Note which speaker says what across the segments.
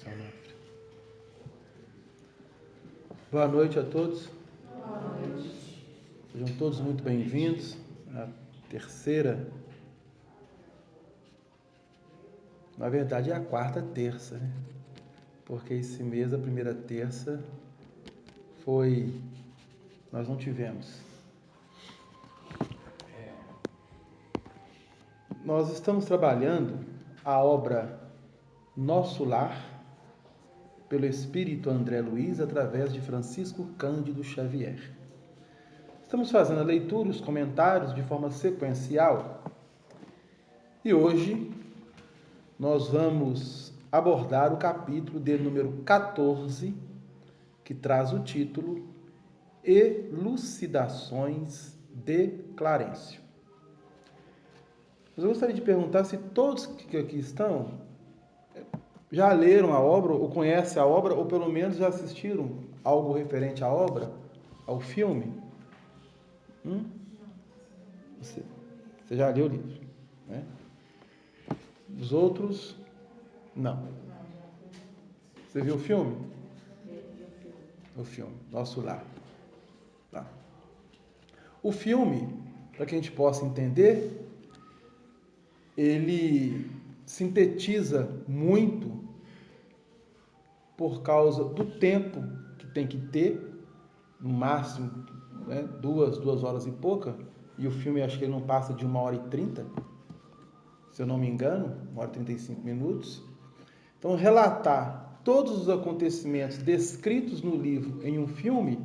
Speaker 1: Sanofre. Boa noite a todos.
Speaker 2: Boa noite.
Speaker 1: Sejam todos muito bem-vindos à terceira, na verdade é a quarta terça, né? Porque esse mês, a primeira terça, nós não tivemos. Nós estamos trabalhando a obra Nosso Lar, pelo Espírito André Luiz, através de Francisco Cândido Xavier. Estamos fazendo a leitura, os comentários de forma sequencial. E hoje nós vamos abordar o capítulo de número 14, que traz o título Elucidações de Clarencio. Mas eu gostaria de perguntar se todos que aqui estão já leram a obra, ou conhecem a obra, ou pelo menos já assistiram algo referente à obra, ao filme. Você já leu o livro, né? Os outros, não. Você viu o filme? O filme, Nosso Lar. Tá. O filme, para que a gente possa entender, ele sintetiza muito por causa do tempo que tem que ter, no máximo, né, duas horas e pouca, e o filme acho que ele não passa de 1h30, se eu não me engano, 1h35. Então, relatar todos os acontecimentos descritos no livro em um filme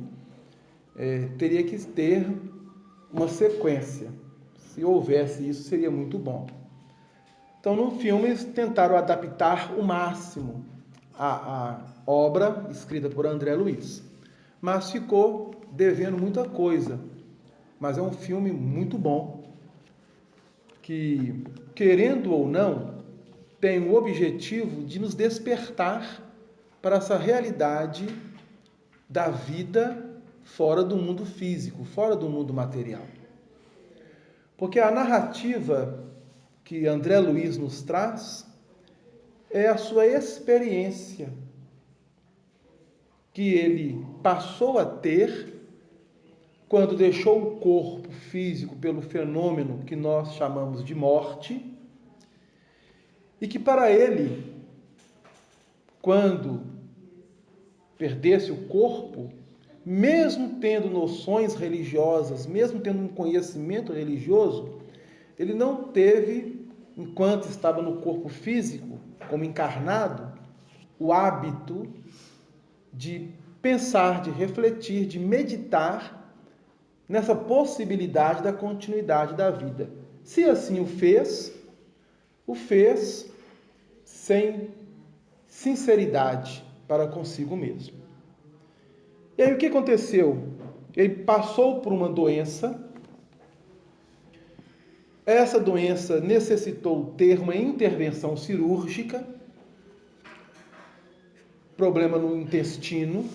Speaker 1: teria que ter uma sequência. Se houvesse isso, seria muito bom. Então, no filme, eles tentaram adaptar o máximo a obra escrita por André Luiz, mas ficou devendo muita coisa. Mas é um filme muito bom, que, querendo ou não, tem o objetivo de nos despertar para essa realidade da vida fora do mundo físico, fora do mundo material. Porque a narrativa que André Luiz nos traz é a sua experiência que ele passou a ter quando deixou o corpo físico pelo fenômeno que nós chamamos de morte, e que para ele, quando perdesse o corpo, mesmo tendo noções religiosas, mesmo tendo um conhecimento religioso, ele não teve, enquanto estava no corpo físico, como encarnado, o hábito de pensar, de refletir, de meditar nessa possibilidade da continuidade da vida. Se assim o fez sem sinceridade para consigo mesmo. E aí o que aconteceu? Ele passou por uma doença. Essa doença necessitou ter uma intervenção cirúrgica, problema no intestino,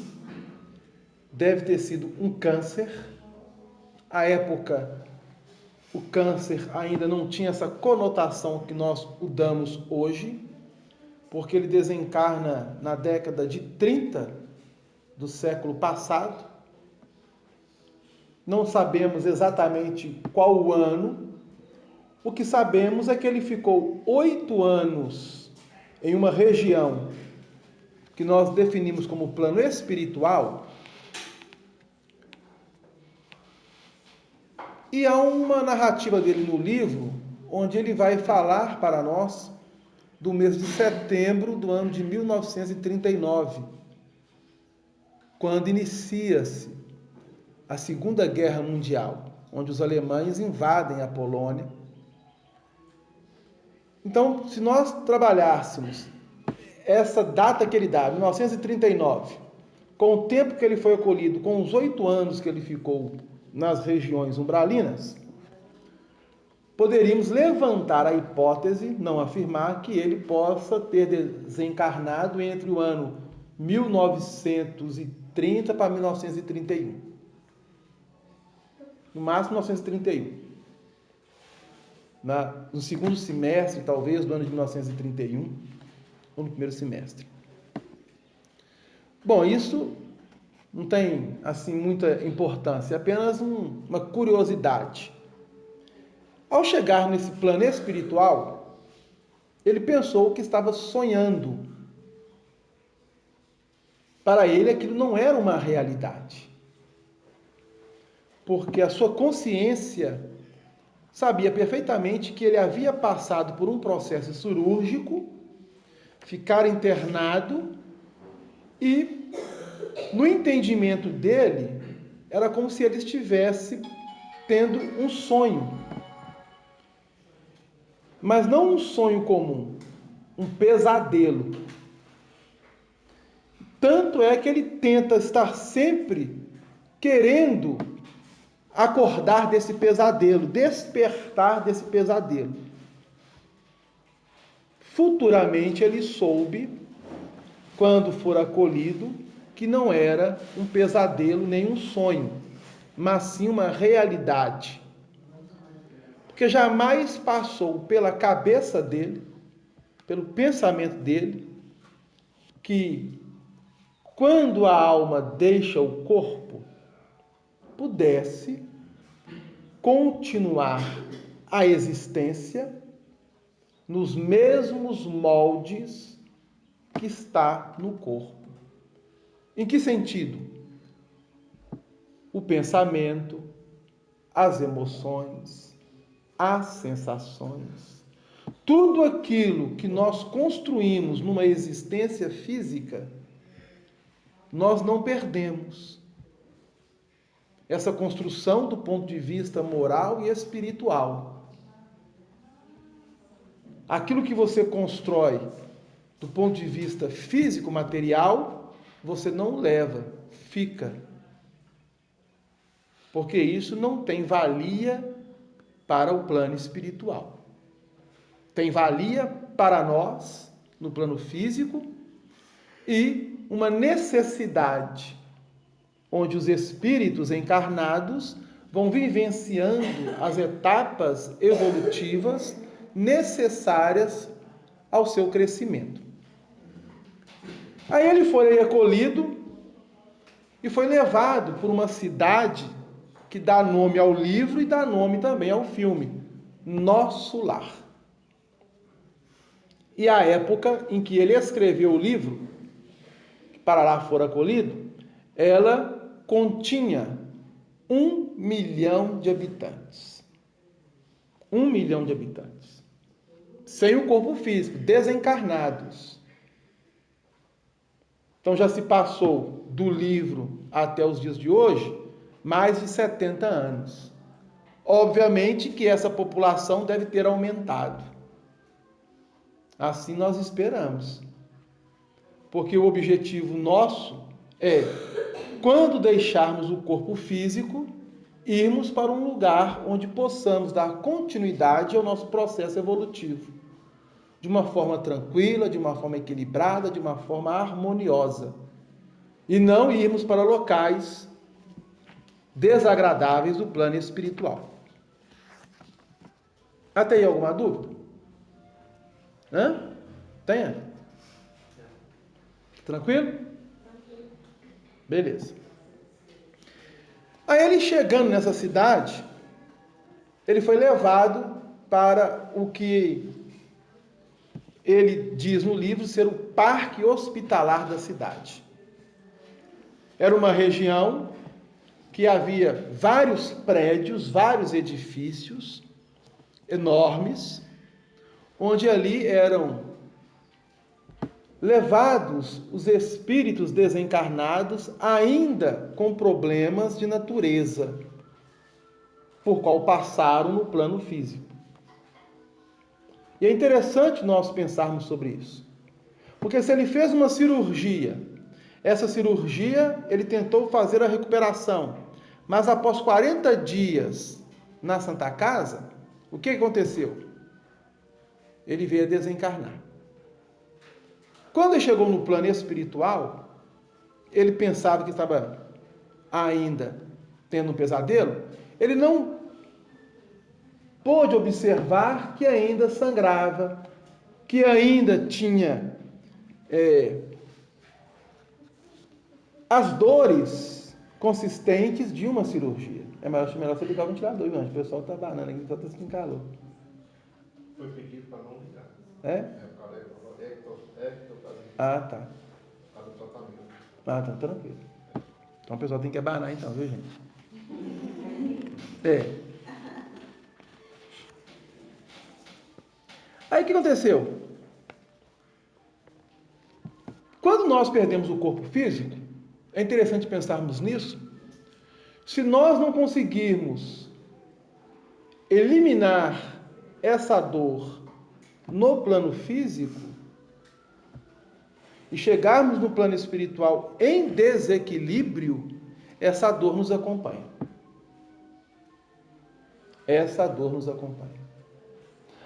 Speaker 1: deve ter sido um câncer. À época, o câncer ainda não tinha essa conotação que nós o damos hoje, porque ele desencarna na década de 30 do século passado. Não sabemos exatamente qual o ano. O que sabemos é que ele ficou 8 anos em uma região que nós definimos como plano espiritual. E há uma narrativa dele no livro, onde ele vai falar para nós do mês de setembro do ano de 1939, quando inicia-se a Segunda Guerra Mundial, onde os alemães invadem a Polônia. Então, se nós trabalhássemos essa data que ele dá, 1939, com o tempo que ele foi acolhido, com os 8 anos que ele ficou nas regiões umbralinas, poderíamos levantar a hipótese, não afirmar, que ele possa ter desencarnado entre o ano 1930 para 1931. No máximo 1931. No segundo semestre, talvez, do ano de 1931, ou no primeiro semestre. Bom, isso não tem assim muita importância, é apenas uma curiosidade. Ao chegar nesse plano espiritual, ele pensou que estava sonhando. Para ele, aquilo não era uma realidade, porque a sua consciência sabia perfeitamente que ele havia passado por um processo cirúrgico, ficar internado e, no entendimento dele, era como se ele estivesse tendo um sonho. Mas não um sonho comum, um pesadelo. Tanto é que ele tenta estar sempre querendo acordar desse pesadelo, despertar desse pesadelo. Futuramente ele soube, quando for acolhido, que não era um pesadelo nem um sonho, mas sim uma realidade. Porque jamais passou pela cabeça dele, pelo pensamento dele, que quando a alma deixa o corpo, pudesse continuar a existência nos mesmos moldes que está no corpo. Em que sentido? O pensamento, as emoções, as sensações, tudo aquilo que nós construímos numa existência física, nós não perdemos. Essa construção do ponto de vista moral e espiritual. Aquilo que você constrói do ponto de vista físico, material, você não leva, fica. Porque isso não tem valia para o plano espiritual. Tem valia para nós, no plano físico, e uma necessidade, onde os espíritos encarnados vão vivenciando as etapas evolutivas necessárias ao seu crescimento. Aí ele foi acolhido e foi levado por uma cidade que dá nome ao livro e dá nome também ao filme, Nosso Lar. E a época em que ele escreveu o livro, Para Lá For Acolhido, ela continha 1 milhão de habitantes. 1 milhão de habitantes. Sem o corpo físico, desencarnados. Então já se passou do livro até os dias de hoje mais de 70 anos. Obviamente que essa população deve ter aumentado. Assim nós esperamos. Porque o objetivo nosso é, quando deixarmos o corpo físico, irmos para um lugar onde possamos dar continuidade ao nosso processo evolutivo. De uma forma tranquila, de uma forma equilibrada, de uma forma harmoniosa. E não irmos para locais desagradáveis do plano espiritual. Até aí alguma dúvida? Tenha? Tranquilo? Beleza. Aí ele chegando nessa cidade, ele foi levado para o que ele diz no livro ser o parque hospitalar da cidade. Era uma região que havia vários prédios, vários edifícios enormes, onde ali eram levados os espíritos desencarnados ainda com problemas de natureza, por qual passaram no plano físico. E é interessante nós pensarmos sobre isso. Porque se ele fez uma cirurgia, essa cirurgia ele tentou fazer a recuperação, mas após 40 dias na Santa Casa, o que aconteceu? Ele veio a desencarnar. Quando ele chegou no plano espiritual, ele pensava que estava ainda tendo um pesadelo, ele não pôde observar que ainda sangrava, que ainda tinha as dores consistentes de uma cirurgia. É melhor você ligar o ventilador, viu, Anjo? O pessoal está banando aqui, só está sentindo calor.
Speaker 3: Foi pedido para não ligar.
Speaker 1: É?
Speaker 3: É, o cara
Speaker 1: Ah, tá.
Speaker 3: Para o tratamento.
Speaker 1: Ah, tá, tranquilo. Então o pessoal tem que abanar então, viu, gente? É. Aí o que aconteceu? Quando nós perdemos o corpo físico, é interessante pensarmos nisso. Se nós não conseguirmos eliminar essa dor no plano físico e chegarmos no plano espiritual em desequilíbrio, essa dor nos acompanha. Essa dor nos acompanha.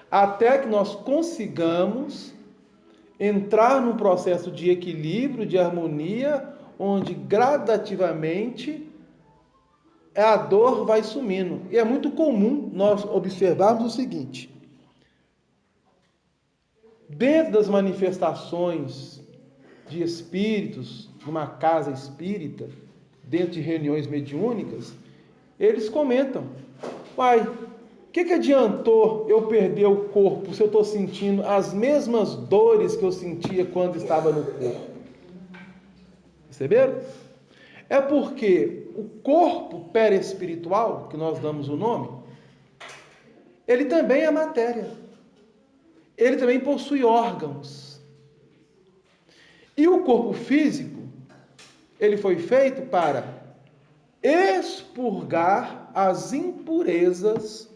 Speaker 1: Até que nós consigamos entrar num processo de equilíbrio, de harmonia, onde gradativamente a dor vai sumindo. E é muito comum nós observarmos o seguinte: dentro das manifestações de espíritos, numa casa espírita, dentro de reuniões mediúnicas, eles comentam: pai, o que adiantou eu perder o corpo se eu estou sentindo as mesmas dores que eu sentia quando estava no corpo? Perceberam? É porque o corpo perespiritual, que nós damos o nome, ele também é matéria. Ele também possui órgãos. E o corpo físico, ele foi feito para expurgar as impurezas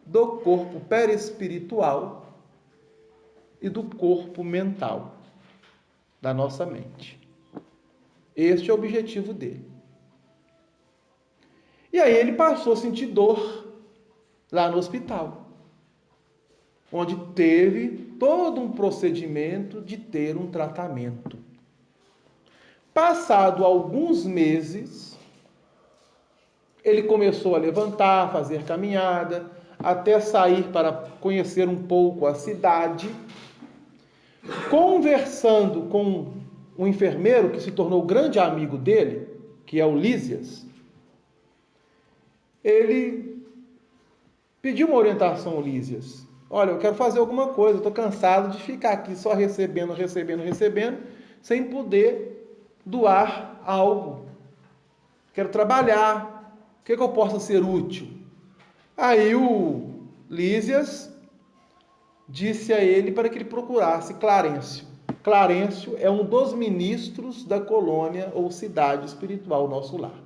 Speaker 1: do corpo perespiritual e do corpo mental, da nossa mente. Este é o objetivo dele. E aí ele passou a sentir dor lá no hospital, onde teve todo um procedimento de ter um tratamento. Passado alguns meses, ele começou a levantar, fazer caminhada, até sair para conhecer um pouco a cidade. Conversando com um enfermeiro que se tornou grande amigo dele, que é o Lísias, ele pediu uma orientação ao Lísias. Olha, eu quero fazer alguma coisa, eu estou cansado de ficar aqui só recebendo, sem poder doar algo. Quero trabalhar, o que eu possa ser útil? Aí o Lísias disse a ele para que ele procurasse Clarencio. Clarencio é um dos ministros da colônia ou cidade espiritual, nosso lar.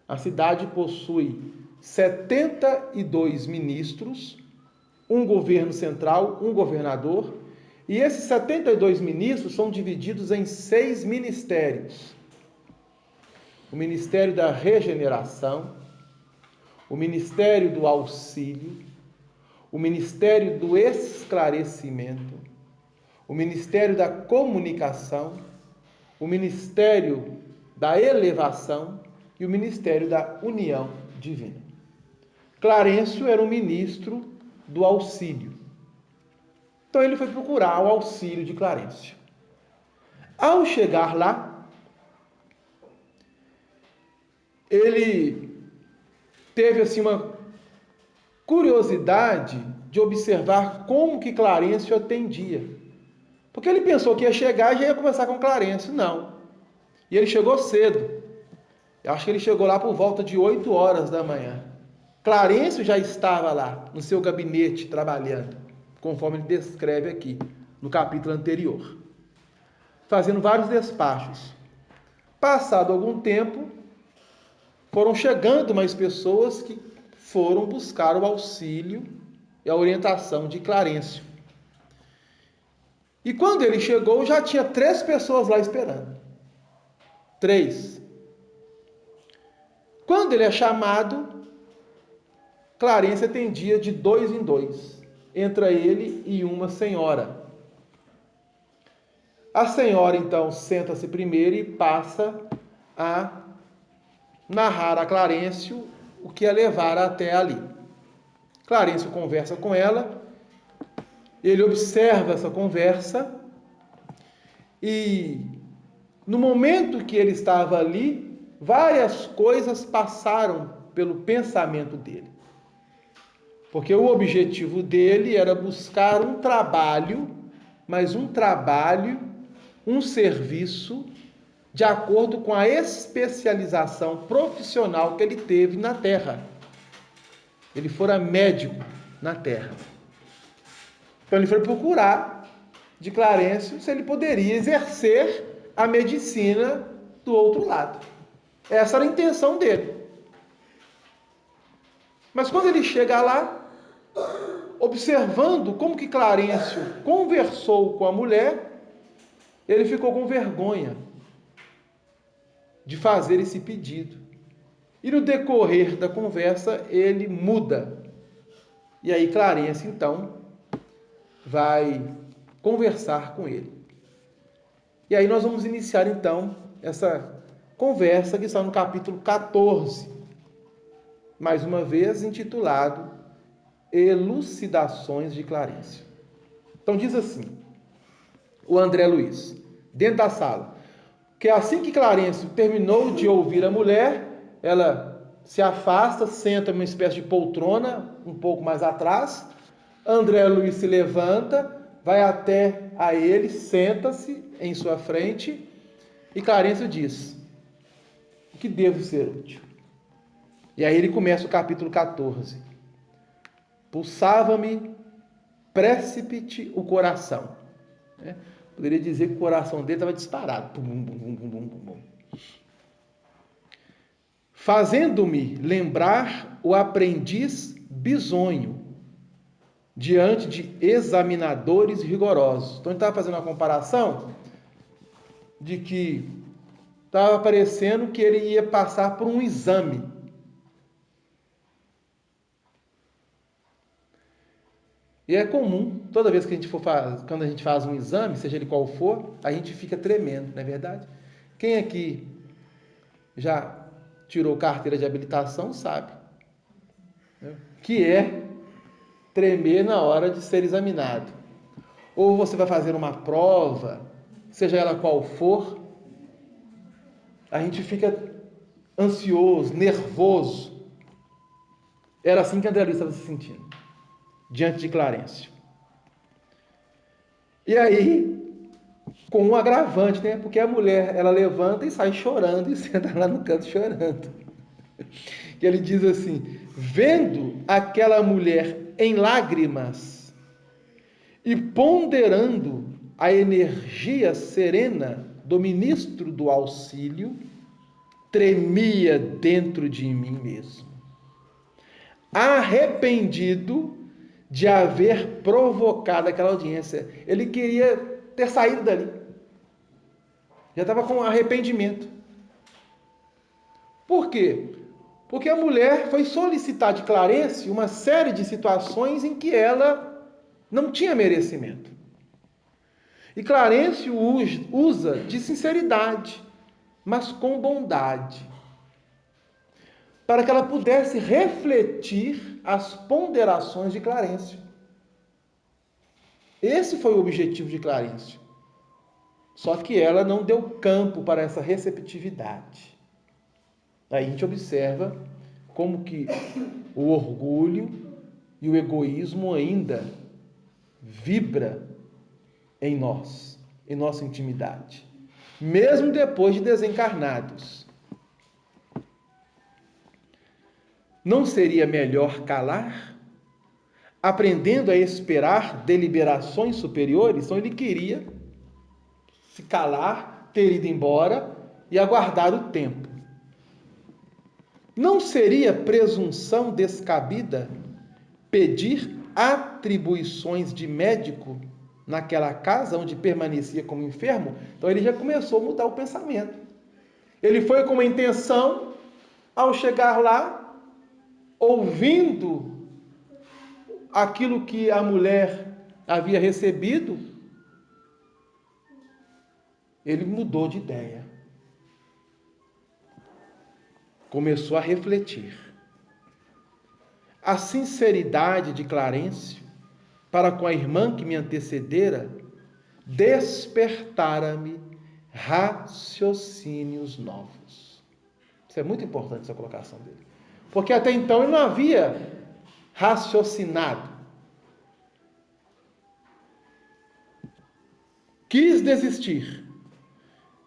Speaker 1: A cidade possui 72 ministros, um governo central, um governador, e esses 72 ministros são divididos em 6 ministérios. O Ministério da Regeneração, o Ministério do Auxílio, o Ministério do Esclarecimento, o Ministério da Comunicação, o Ministério da Elevação e o Ministério da União Divina. Clarencio era o ministro do auxílio. Então ele foi procurar o auxílio de Clarencio. Ao chegar lá, ele teve assim uma curiosidade de observar como que Clarencio atendia. Porque ele pensou que ia chegar e já ia conversar com Clarencio. Não. E ele chegou cedo. Eu acho que ele chegou lá por volta de 8 horas da manhã. Clarencio já estava lá, no seu gabinete, trabalhando, conforme ele descreve aqui, no capítulo anterior, fazendo vários despachos. Passado algum tempo, foram chegando mais pessoas que foram buscar o auxílio e a orientação de Clarencio. E quando ele chegou, já tinha 3 pessoas lá esperando. 3. Quando ele é chamado, Clarencio atendia de 2 em 2, entre ele e uma senhora. A senhora, então, senta-se primeiro e passa a narrar a Clarencio o que a levara até ali. Clarencio conversa com ela, ele observa essa conversa e no momento que ele estava ali, várias coisas passaram pelo pensamento dele. Porque o objetivo dele era buscar um trabalho, mas um trabalho, um serviço, de acordo com a especialização profissional que ele teve na terra. Ele fora médico na terra. Então ele foi procurar de Clarencio se ele poderia exercer a medicina do outro lado. Essa era a intenção dele. Mas quando ele chega lá, observando como que Clarencio conversou com a mulher, ele ficou com vergonha de fazer esse pedido. E no decorrer da conversa, ele muda. E aí Clarencio, então, vai conversar com ele. E aí nós vamos iniciar, então, essa conversa que está no capítulo 14. Mais uma vez, intitulado Elucidações de Clarencio. Então diz assim, o André Luiz, dentro da sala, que assim que Clarencio terminou de ouvir a mulher, ela se afasta, senta numa espécie de poltrona, um pouco mais atrás. André Luiz se levanta, vai até a ele, senta-se em sua frente, e Clarencio diz, o que devo ser útil? E aí ele começa o capítulo 14. Pulsava-me précipite o coração. Poderia dizer que o coração dele estava disparado. Bum, bum, bum, bum, bum, bum. Fazendo-me lembrar o aprendiz bisonho diante de examinadores rigorosos. Então ele estava fazendo uma comparação de que estava parecendo que ele ia passar por um exame. E é comum, toda vez que a gente quando a gente faz um exame, seja ele qual for, a gente fica tremendo, não é verdade? Quem aqui já tirou carteira de habilitação sabe, né? Que é tremer na hora de ser examinado. Ou você vai fazer uma prova, seja ela qual for, a gente fica ansioso, nervoso. Era assim que André Luiz estava se sentindo diante de Clarencio. E aí, com um agravante, né? Porque a mulher, ela levanta e sai chorando e senta lá no canto chorando. E ele diz assim, vendo aquela mulher em lágrimas e ponderando a energia serena do ministro do auxílio, tremia dentro de mim mesmo, arrependido de haver provocado aquela audiência. Ele queria ter saído dali. Já estava com arrependimento. Por quê? Porque a mulher foi solicitar de Clarencio uma série de situações em que ela não tinha merecimento. E Clarencio usa de sinceridade, mas com bondade, para que ela pudesse refletir as ponderações de Clarencio. Esse foi o objetivo de Clarencio. Só que ela não deu campo para essa receptividade. Aí a gente observa como que o orgulho e o egoísmo ainda vibra em nós, em nossa intimidade, mesmo depois de desencarnados. Não seria melhor calar, aprendendo a esperar deliberações superiores? Então ele queria se calar, ter ido embora e aguardar o tempo. Não seria presunção descabida pedir atribuições de médico naquela casa onde permanecia como enfermo? Então ele já começou a mudar o pensamento. Ele foi com uma intenção, ao chegar lá, ouvindo aquilo que a mulher havia recebido, ele mudou de ideia. Começou a refletir. A sinceridade de Clarencio para com a irmã que me antecedera despertara-me raciocínios novos. Isso é muito importante, essa colocação dele. Porque até então ele não havia raciocinado. Quis desistir,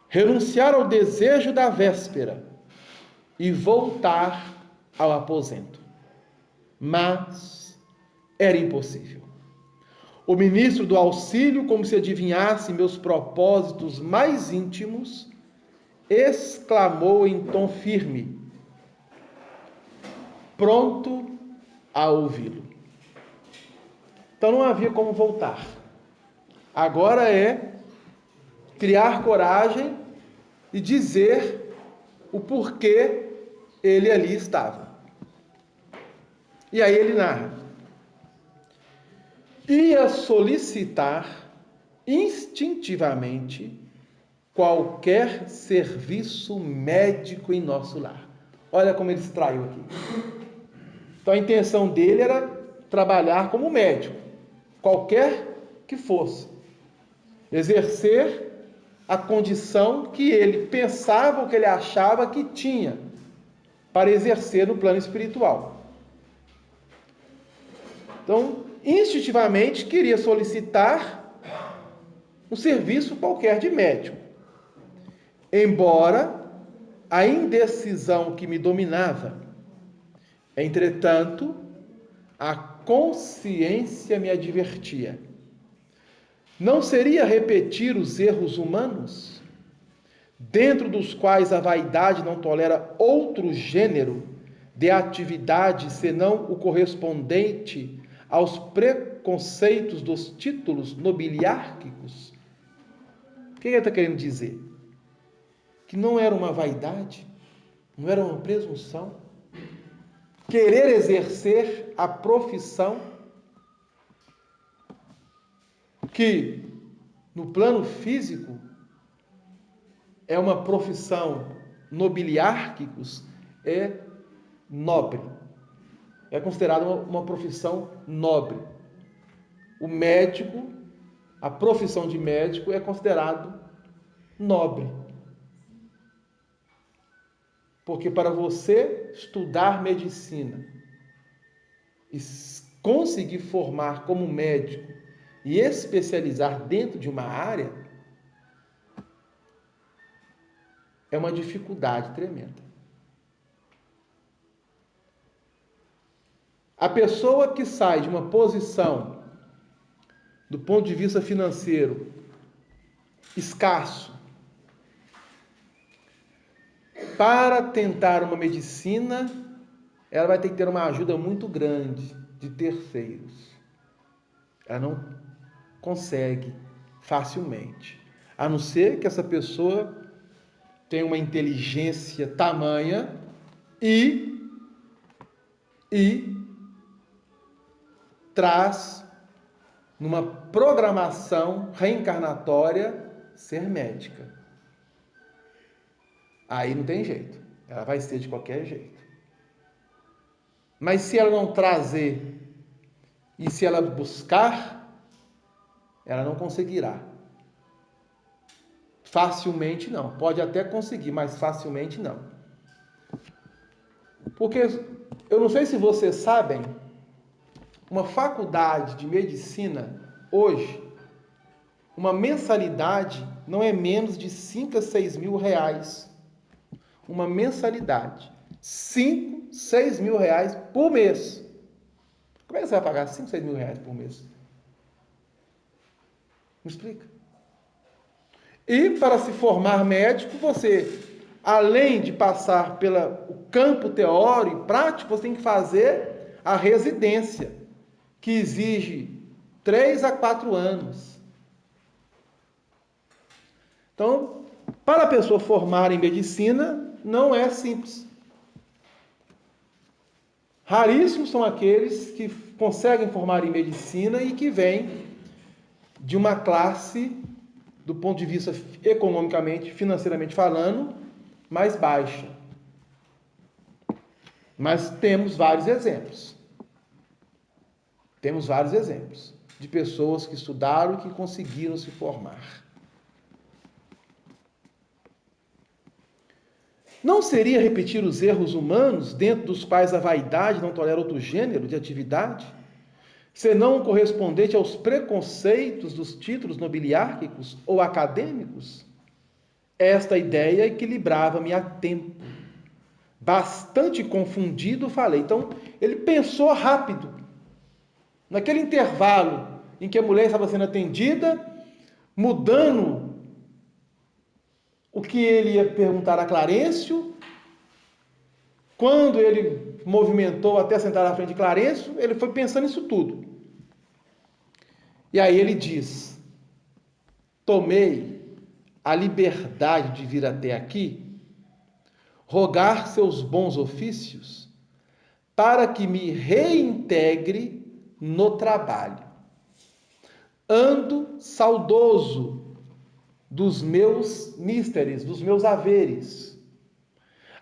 Speaker 1: renunciar ao desejo da véspera e voltar ao aposento. Mas era impossível. O ministro do auxílio, como se adivinhasse meus propósitos mais íntimos, exclamou em tom firme, pronto a ouvi-lo. Então não havia como voltar. Agora é criar coragem e dizer o porquê ele ali estava. E aí ele narra: ia solicitar instintivamente qualquer serviço médico em nosso lar. Olha como ele se traiu aqui. Então a intenção dele era trabalhar como médico, qualquer que fosse. Exercer a condição que ele pensava, ou que ele achava que tinha, para exercer no plano espiritual. Então, instintivamente, queria solicitar um serviço qualquer de médico. Embora a indecisão que me dominava, entretanto, a consciência me advertia. Não seria repetir os erros humanos, dentro dos quais a vaidade não tolera outro gênero de atividade senão o correspondente aos preconceitos dos títulos nobiliárquicos? O que ele está querendo dizer? Que não era uma vaidade, não era uma presunção, querer exercer a profissão que, no plano físico, é uma profissão nobiliárquicos, é nobre. É considerada uma profissão nobre. O médico, a profissão de médico é considerado nobre. Porque para você estudar medicina e conseguir formar como médico e especializar dentro de uma área, é uma dificuldade tremenda. A pessoa que sai de uma posição, do ponto de vista financeiro, escasso, para tentar uma medicina, ela vai ter que ter uma ajuda muito grande de terceiros. Ela não consegue facilmente, a não ser que essa pessoa tenha uma inteligência tamanha e traz numa programação reencarnatória ser médica. Aí não tem jeito, ela vai ser de qualquer jeito. Mas se ela não trazer e se ela buscar, ela não conseguirá. Facilmente não. Pode até conseguir, mas facilmente não. Porque eu não sei se vocês sabem, uma faculdade de medicina hoje, uma mensalidade não é menos de 5 a 6 mil reais. Uma mensalidade. 5, 6 mil reais por mês. Como é que você vai pagar 5, 6 mil reais por mês? Me explica. E para se formar médico, você, além de passar pelo campo teórico e prático, você tem que fazer a residência, que exige 3 a 4 anos. Então, para a pessoa formar em medicina, não é simples. Raríssimos são aqueles que conseguem formar em medicina e que vêm de uma classe, do ponto de vista economicamente, financeiramente falando, mais baixa. Mas temos vários exemplos. Temos vários exemplos de pessoas que estudaram e que conseguiram se formar. Não seria repetir os erros humanos, dentro dos quais a vaidade não tolera outro gênero de atividade, senão correspondente aos preconceitos dos títulos nobiliárquicos ou acadêmicos? Esta ideia equilibrava-me a tempo. Bastante confundido, falei. Então, ele pensou rápido. Naquele intervalo em que a mulher estava sendo atendida, mudando o que ele ia perguntar a Clarencio, quando ele movimentou até sentar à frente de Clarencio, ele foi pensando nisso tudo. E aí ele diz: tomei a liberdade de vir até aqui, rogar seus bons ofícios, para que me reintegre no trabalho. Ando saudoso dos meus místeres, dos meus haveres.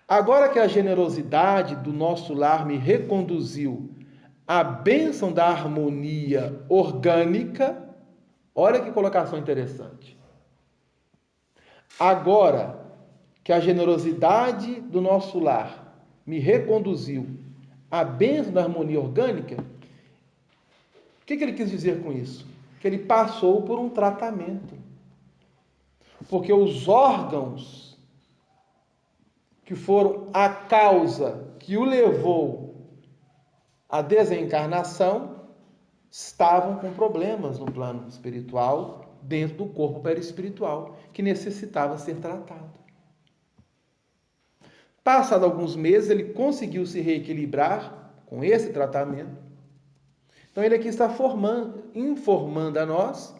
Speaker 1: Agora que a generosidade do nosso lar me reconduziu à bênção da harmonia orgânica, olha que colocação interessante. Agora que a generosidade do nosso lar me reconduziu à bênção da harmonia orgânica, o que ele quis dizer com isso? Que ele passou por um tratamento. Porque os órgãos que foram a causa que o levou à desencarnação estavam com problemas no plano espiritual, dentro do corpo perispiritual, que necessitava ser tratado. Passados alguns meses, ele conseguiu se reequilibrar com esse tratamento. Então, ele aqui está informando a nós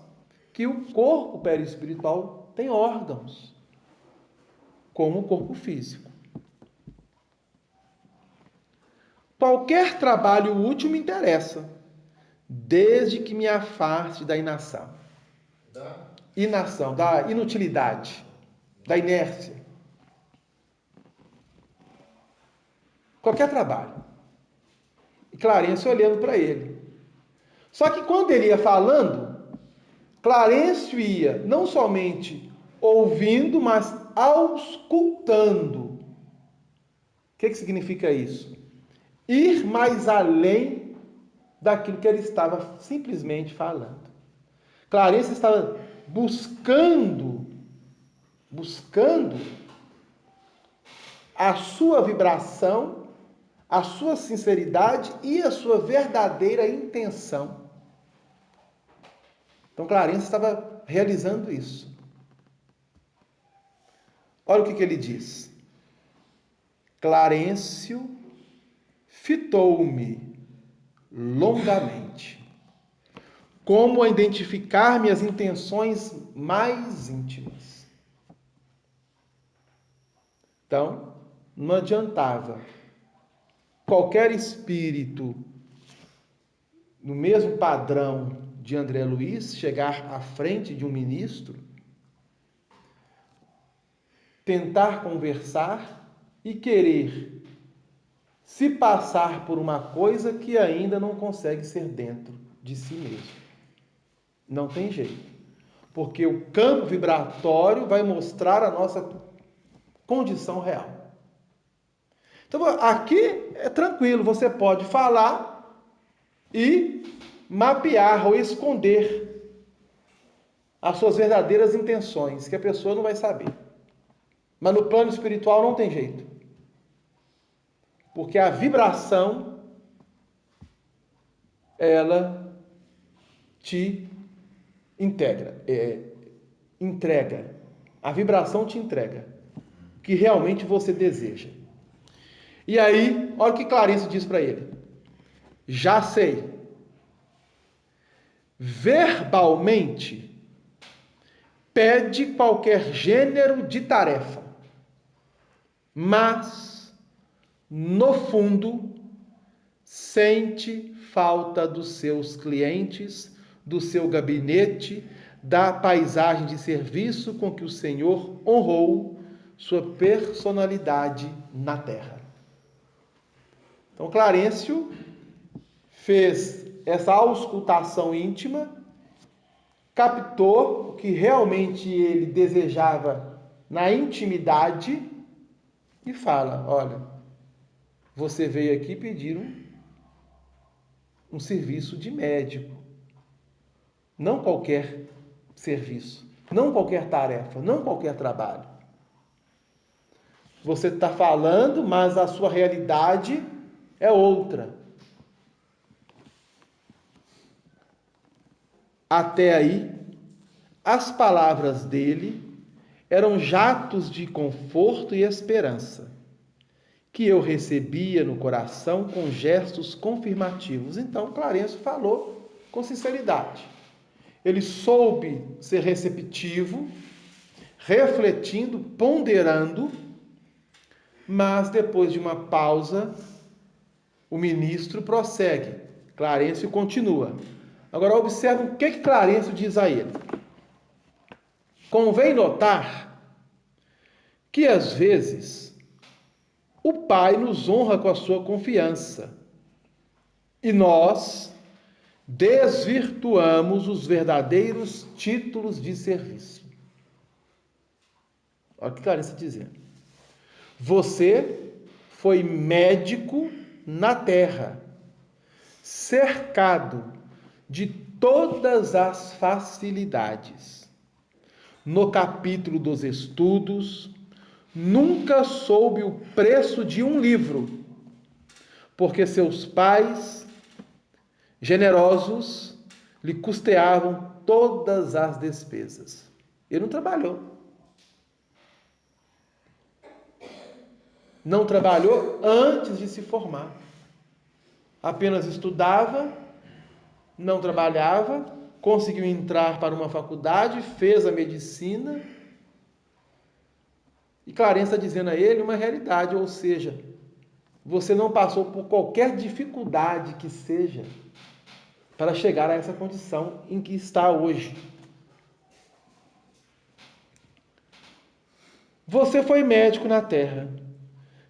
Speaker 1: que o corpo perispiritual tem órgãos, como o corpo físico. Qualquer trabalho útil me interessa, desde que me afaste da inação. Da inutilidade, da inércia. Qualquer trabalho. E Clarencio olhando para ele. Só que quando ele ia falando, Clarencio ia não somente ouvindo, mas auscultando. O que significa isso? Ir mais além daquilo que ele estava simplesmente falando. Clarencio estava buscando a sua vibração, a sua sinceridade e a sua verdadeira intenção. Então, Clarencio estava realizando isso. Olha o que ele diz. Clarencio fitou-me longamente, como a identificar minhas intenções mais íntimas. Então, não adiantava qualquer espírito no mesmo padrão de André Luiz chegar à frente de um ministro, tentar conversar e querer se passar por uma coisa que ainda não consegue ser dentro de si mesmo. Não tem jeito. Porque o campo vibratório vai mostrar a nossa condição real. Então, aqui é tranquilo, você pode falar e mapear ou esconder as suas verdadeiras intenções, que a pessoa não vai saber. Mas no plano espiritual não tem jeito. Porque a vibração, ela te entrega. A vibração te entrega o que realmente você deseja. E aí, olha o que Clarencio diz para ele. Já sei. Verbalmente, pede qualquer gênero de tarefa, mas, no fundo, sente falta dos seus clientes, do seu gabinete, da paisagem de serviço com que o Senhor honrou sua personalidade na terra. Então, Clarencio fez essa auscultação íntima, captou o que realmente ele desejava na intimidade e fala: olha, você veio aqui pedir um serviço de médico. Não qualquer serviço, não qualquer tarefa, não qualquer trabalho. Você está falando, mas a sua realidade é outra. Até aí, as palavras dele eram jatos de conforto e esperança, que eu recebia no coração com gestos confirmativos. Então, Clarencio falou com sinceridade. Ele soube ser receptivo, refletindo, ponderando, mas depois de uma pausa, o ministro prossegue. Clarencio continua. Agora observe o que Clarencio diz a ele. Convém notar que às vezes o Pai nos honra com a sua confiança e nós desvirtuamos os verdadeiros títulos de serviço. Olha o que Clarencio está dizendo. Você foi médico na terra, cercado de todas as facilidades. No capítulo dos estudos, nunca soube o preço de um livro, porque seus pais, generosos, lhe custeavam todas as despesas. Ele não trabalhou. Não trabalhou antes de se formar. Apenas estudava, não trabalhava, conseguiu entrar para uma faculdade, fez a medicina. E Clarencio está dizendo a ele uma realidade, ou seja, você não passou por qualquer dificuldade que seja para chegar a essa condição em que está hoje. Você foi médico na terra,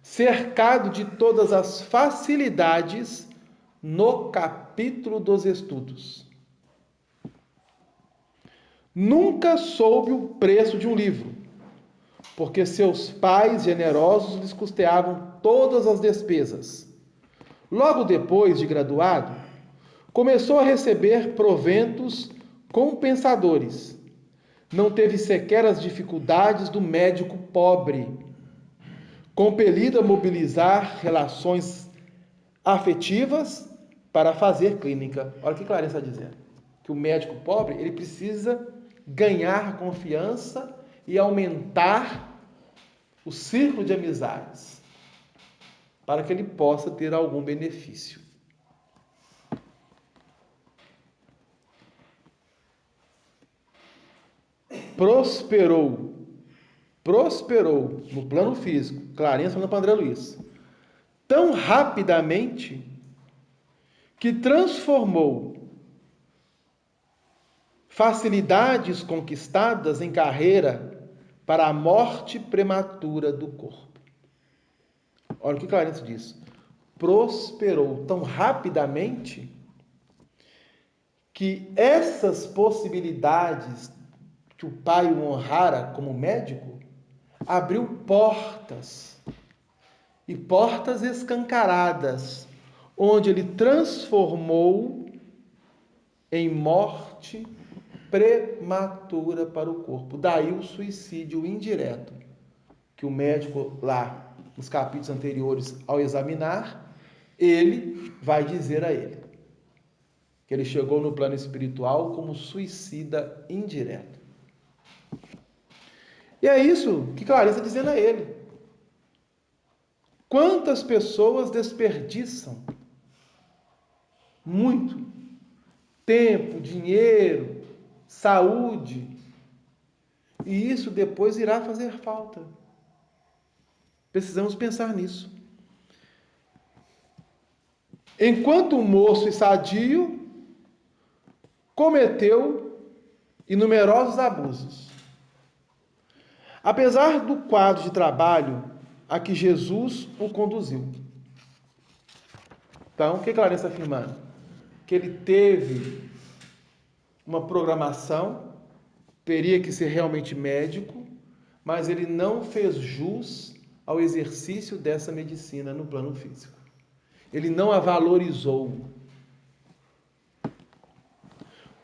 Speaker 1: cercado de todas as facilidades no capítulo dos estudos. Nunca soube o preço de um livro, porque seus pais generosos lhes custeavam todas as despesas. Logo depois de graduado, começou a receber proventos compensadores. Não teve sequer as dificuldades do médico pobre, compelido a mobilizar relações afetivas para fazer clínica. Olha o que Clarencio está dizendo. Que o médico pobre, ele precisa ganhar confiança e aumentar o círculo de amizades para que ele possa ter algum benefício. Prosperou no plano físico, Clarencio falando para André Luiz, tão rapidamente que transformou facilidades conquistadas em carreira para a morte prematura do corpo. Olha o que Clarencio diz. Prosperou tão rapidamente que essas possibilidades que o pai o honrara como médico abriu portas, e portas escancaradas, onde ele transformou em morte prematura para o corpo. Daí o suicídio indireto, que o médico lá, nos capítulos anteriores, ao examinar, ele vai dizer a ele que ele chegou no plano espiritual como suicida indireto. E é isso que Clarencio está dizendo a ele. Quantas pessoas desperdiçam muito tempo, dinheiro, saúde, e isso depois irá fazer falta. Precisamos pensar nisso. Enquanto o moço sadio cometeu inumerosos abusos. Apesar do quadro de trabalho a que Jesus o conduziu. Então, o que Clarencio está afirmando? Que ele teve uma programação, teria que ser realmente médico, mas ele não fez jus ao exercício dessa medicina no plano físico. Ele não a valorizou.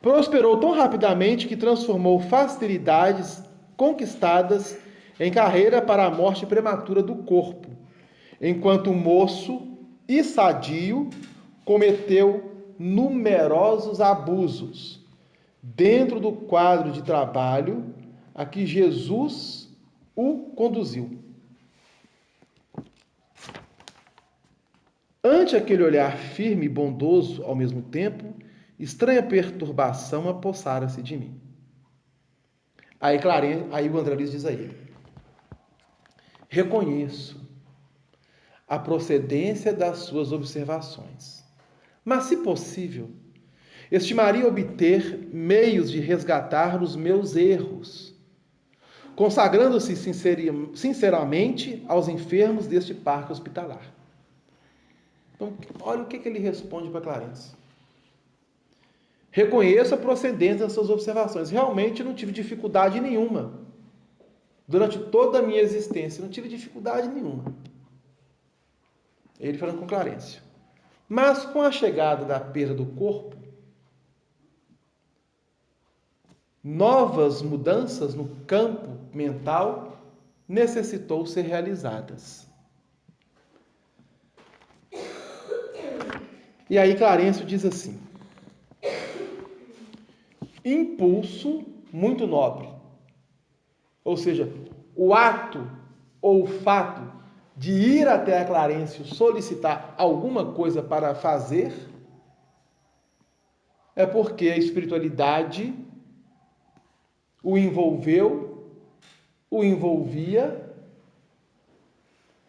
Speaker 1: Prosperou tão rapidamente que transformou facilidades conquistadas em carreira para a morte prematura do corpo, enquanto moço e sadio cometeu numerosos abusos dentro do quadro de trabalho a que Jesus o conduziu. Ante aquele olhar firme e bondoso ao mesmo tempo, estranha perturbação apossara-se de mim. Aí o André Luiz diz a ele: reconheço a procedência das suas observações, mas, se possível, estimaria obter meios de resgatar os meus erros, consagrando-se sinceramente aos enfermos deste parque hospitalar. Então, olha o que ele responde para Clarence. Reconheço a procedência das suas observações. Realmente não tive dificuldade nenhuma. Durante toda a minha existência, não tive dificuldade nenhuma. Ele falando com Clarence. Mas com a chegada da perda do corpo, novas mudanças no campo mental necessitou ser realizadas. E aí Clarence diz assim: impulso muito nobre. Ou seja, o ato ou o fato de ir até a Clarencio solicitar alguma coisa para fazer é porque a espiritualidade o envolveu, o envolvia,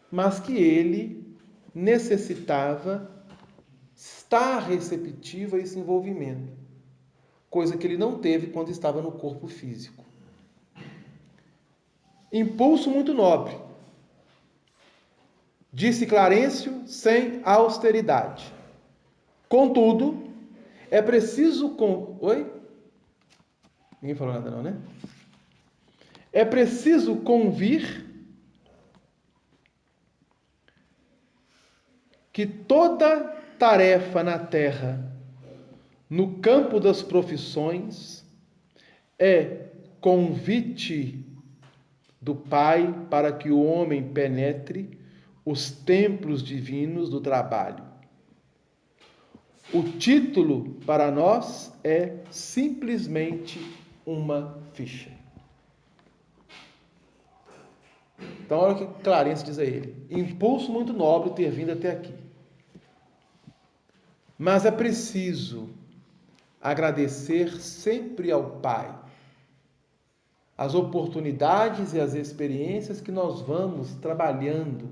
Speaker 1: mas que ele necessitava estar receptivo a esse envolvimento, coisa que ele não teve quando estava no corpo físico. Impulso muito nobre, disse Clarencio sem austeridade. Contudo, é preciso... Oi? Ninguém falou nada não, né? É preciso convir que toda tarefa na terra, no campo das profissões, é convite do Pai para que o homem penetre os templos divinos do trabalho. O título para nós é simplesmente uma ficha. Então, olha o que Clarence diz a ele: impulso muito nobre ter vindo até aqui. Mas é preciso agradecer sempre ao Pai as oportunidades e as experiências que nós vamos trabalhando.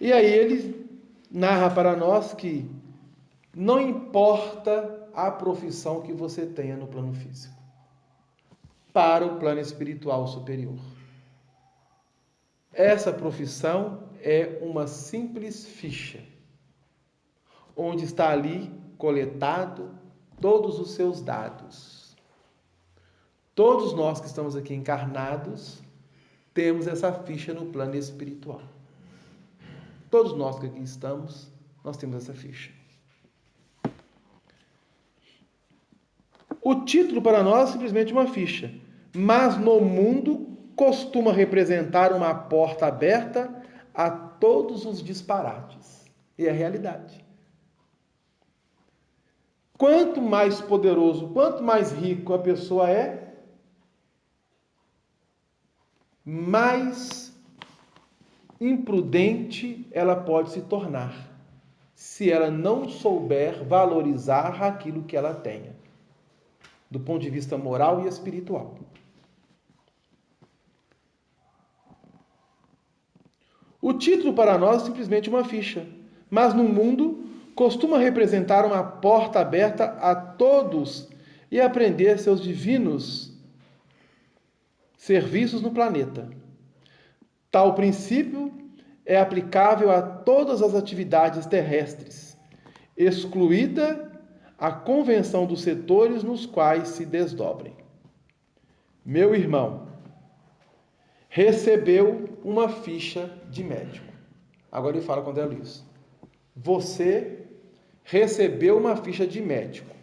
Speaker 1: E aí ele narra para nós que não importa a profissão que você tenha no plano físico, para o plano espiritual superior. Essa profissão é uma simples ficha, onde está ali coletado todos os seus dados. Todos nós que estamos aqui encarnados temos essa ficha no plano espiritual. Todos nós que aqui estamos, nós temos essa ficha. O título para nós é simplesmente uma ficha, mas no mundo costuma representar uma porta aberta a todos os disparates. E é a realidade. Quanto mais poderoso, quanto mais rico a pessoa é, mais imprudente ela pode se tornar, se ela não souber valorizar aquilo que ela tenha, do ponto de vista moral e espiritual. O título para nós é simplesmente uma ficha, mas no mundo costuma representar uma porta aberta a todos e aprender seus divinos serviços no planeta. Tal princípio é aplicável a todas as atividades terrestres, excluída a convenção dos setores nos quais se desdobrem. meu irmão recebeu uma ficha de médico. Agora ele fala com André Luiz. Você recebeu uma ficha de médico.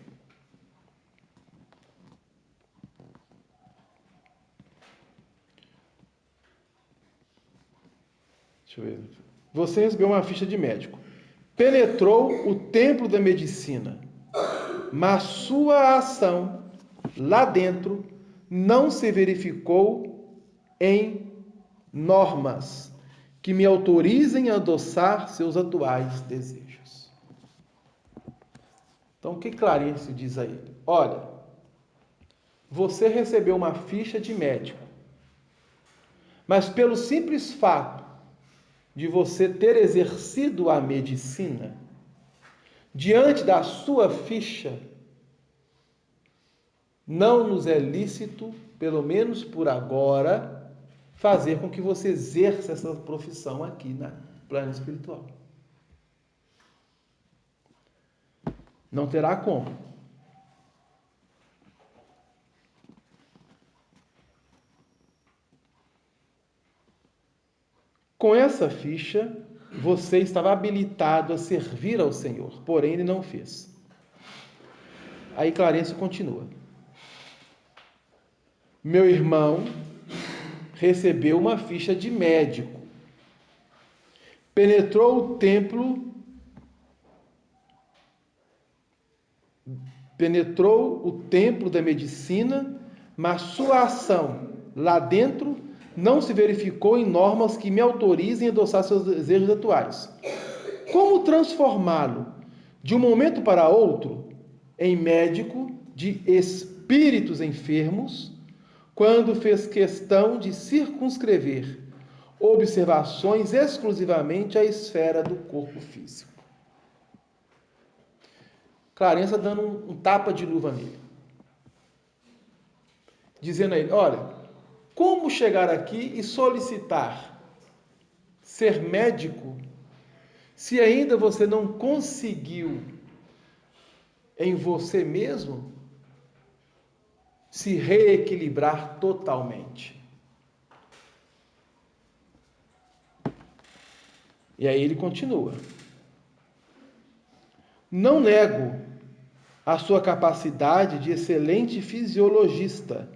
Speaker 1: Deixa eu ver. Você recebeu uma ficha de médico. Penetrou o templo da medicina, mas sua ação lá dentro não se verificou em normas que me autorizem a adoçar seus atuais desejos. Então, o que Clarice diz a ele? Olha, você recebeu uma ficha de médico, mas pelo simples fato de você ter exercido a medicina, diante da sua ficha, não nos é lícito, pelo menos por agora, fazer com que você exerça essa profissão aqui na plano espiritual. Não terá como. Com essa ficha, você estava habilitado a servir ao Senhor, porém ele não fez. Aí Clarencio continua. Meu irmão recebeu uma ficha de médico. Penetrou o templo da medicina, mas sua ação lá dentro não se verificou em normas que me autorizem a adoçar seus desejos atuais. Como transformá-lo de um momento para outro em médico de espíritos enfermos, quando fez questão de circunscrever observações exclusivamente à esfera do corpo físico? Clarence dando um tapa de luva nele, dizendo a ele, olha, como chegar aqui e solicitar ser médico se ainda você não conseguiu em você mesmo se reequilibrar totalmente? E aí ele continua. Não nego a sua capacidade de excelente fisiologista.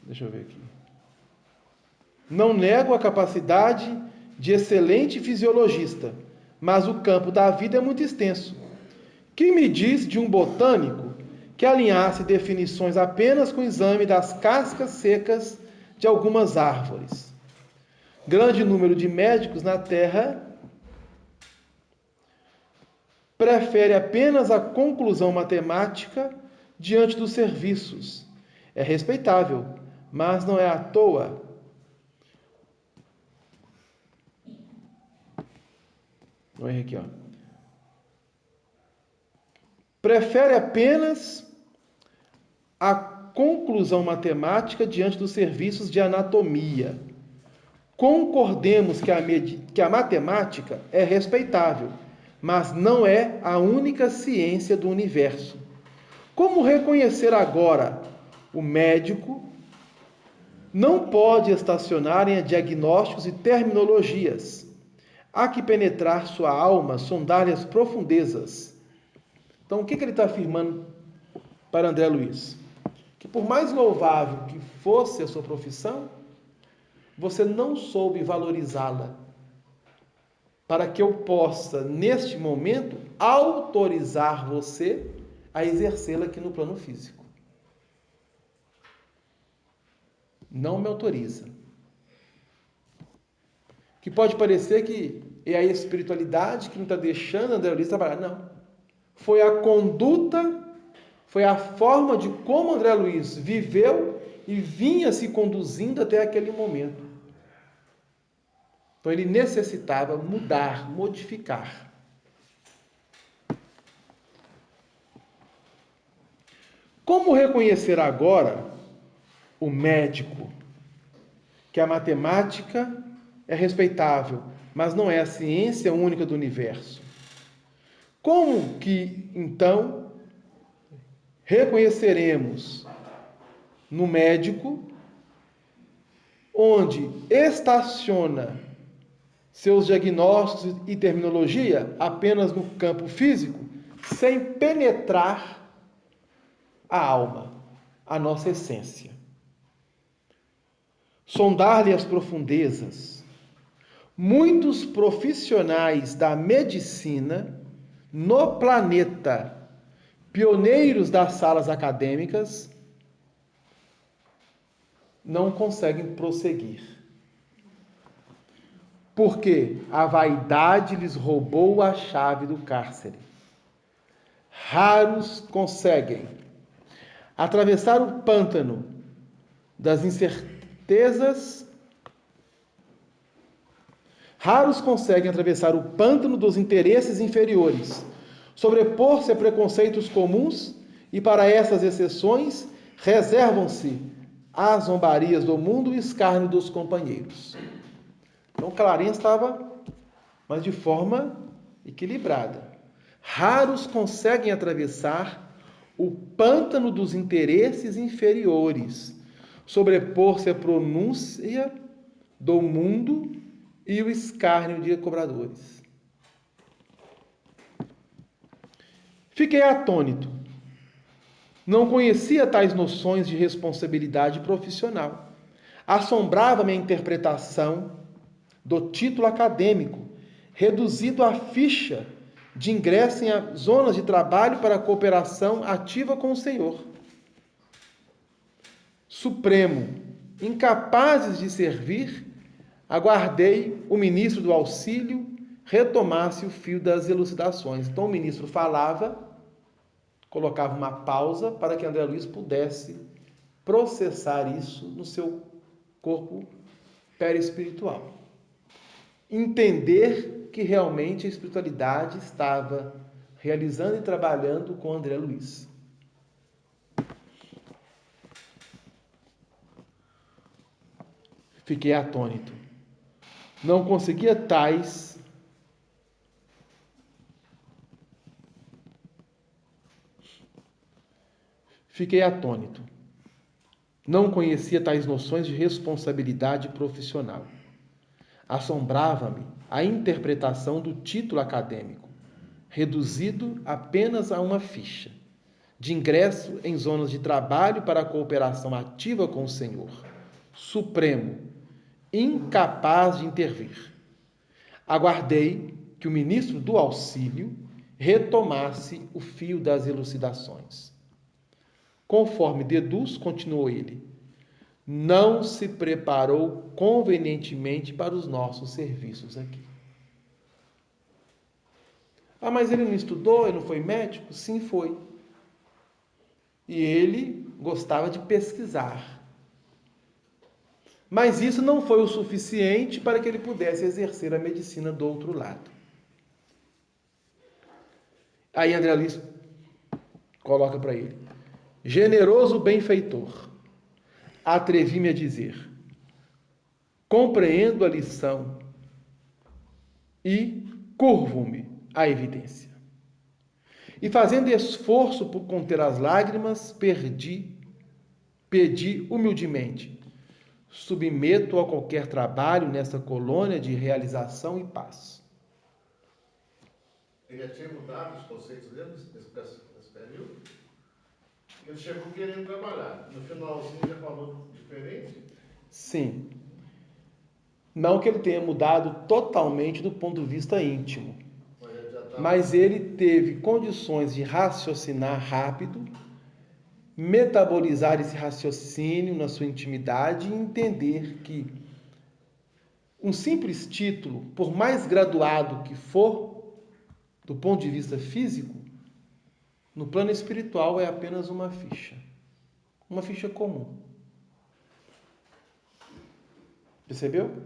Speaker 1: Deixa eu ver aqui. Não nego a capacidade de excelente fisiologista, mas o campo da vida é muito extenso. Que me diz de um botânico que alinhasse definições apenas com o exame das cascas secas de algumas árvores? Grande número de médicos na Terra prefere apenas a conclusão matemática diante dos serviços. É respeitável, mas não é à toa. Vou errar aqui, ó. Prefere apenas a conclusão matemática diante dos serviços de anatomia. Concordemos que a matemática é respeitável, mas não é a única ciência do universo. Como reconhecer agora o médico não pode estacionar em diagnósticos e terminologias. Há que penetrar sua alma, sondar as profundezas. Então, o que ele está afirmando para André Luiz? Que por mais louvável que fosse a sua profissão, você não soube valorizá-la, para que eu possa, neste momento, autorizar você a exercê-la aqui no plano físico. Não me autoriza. Que pode parecer que é a espiritualidade que não está deixando André Luiz trabalhar. Não. Foi a conduta, foi a forma de como André Luiz viveu e vinha se conduzindo até aquele momento. Então ele necessitava mudar, modificar. Como reconhecer agora o médico? Que a matemática é respeitável, mas não é a ciência única do universo. Como que, então, reconheceremos no médico, onde estaciona seus diagnósticos e terminologia apenas no campo físico, sem penetrar a alma, a nossa essência? Sondar-lhe as profundezas. Muitos profissionais da medicina no planeta, pioneiros das salas acadêmicas, não conseguem prosseguir. Porque a vaidade lhes roubou a chave do cárcere. Raros conseguem atravessar o pântano das incertezas. Raros conseguem atravessar o pântano dos interesses inferiores, sobrepor-se a preconceitos comuns e, para essas exceções, reservam-se as zombarias do mundo e o escárnio dos companheiros. Então, Clarence estava, mas de forma equilibrada. Raros conseguem atravessar o pântano dos interesses inferiores, sobrepor-se a pronúncia do mundo e o escárnio de cobradores. Fiquei atônito. Não conhecia tais noções de responsabilidade profissional. Assombrava-me a interpretação do título acadêmico, reduzido à ficha de ingresso em zonas de trabalho para cooperação ativa com o Senhor. Supremo, incapazes de servir, aguardei o ministro do auxílio retomasse o fio das elucidações. Então o ministro falava, colocava uma pausa para que André Luiz pudesse processar isso no seu corpo perispiritual. Entender que realmente a espiritualidade estava realizando e trabalhando com André Luiz. Fiquei atônito. Não conseguia tais Fiquei atônito. Não conhecia tais noções de responsabilidade profissional. Assombrava-me a interpretação do título acadêmico, reduzido apenas a uma ficha, de ingresso em zonas de trabalho para a cooperação ativa com o Senhor, supremo, incapaz de intervir. Aguardei que o ministro do auxílio retomasse o fio das elucidações. Conforme deduz, continuou ele, não se preparou convenientemente para os nossos serviços aqui. Ah, mas ele não estudou, ele não foi médico? Sim, foi. E ele gostava de pesquisar. Mas isso não foi o suficiente para que ele pudesse exercer a medicina do outro lado. Aí André Luiz coloca para ele, generoso benfeitor, atrevi-me a dizer, compreendo a lição e curvo-me à evidência. E fazendo esforço por conter as lágrimas, pedi humildemente, submeto a qualquer trabalho nessa colônia de realização e paz.
Speaker 3: Ele já tinha mudado os conceitos dele nesse período? Ele chegou querendo trabalhar. No finalzinho já falou diferente?
Speaker 1: Sim. Não que ele tenha mudado totalmente do ponto de vista íntimo, mas ele teve condições de raciocinar rápido, metabolizar esse raciocínio na sua intimidade e entender que um simples título, por mais graduado que for, do ponto de vista físico, no plano espiritual é apenas uma ficha comum. Percebeu?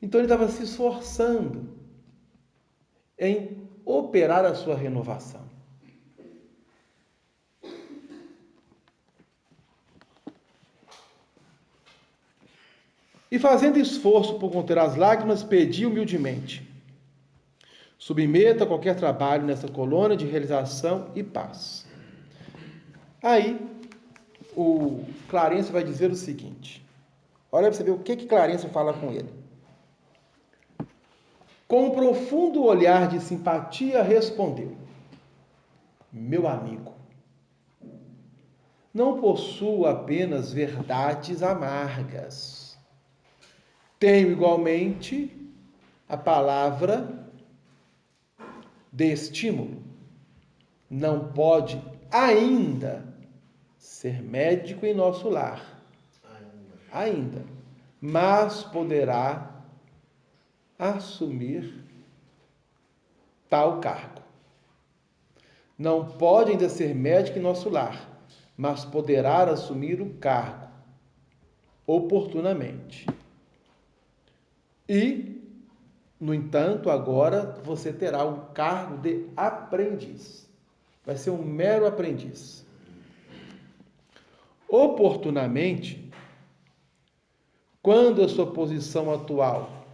Speaker 1: Então ele estava se esforçando em operar a sua renovação. E fazendo esforço por conter as lágrimas, pedi humildemente, Submeta qualquer trabalho nessa colônia de realização e paz. Aí, o Clarencio vai dizer o seguinte. Olha para você ver o que Clarencio fala com ele. Com um profundo olhar de simpatia, respondeu: meu amigo, não possuo apenas verdades amargas. Tenho igualmente a palavra de estímulo. Não pode ainda ser médico em nosso lar. Ainda. Mas poderá assumir tal cargo. Não pode ainda ser médico em nosso lar, mas poderá assumir o cargo oportunamente. E, no entanto, agora você terá o cargo de aprendiz. Vai ser um mero aprendiz. Oportunamente, quando a sua posição atual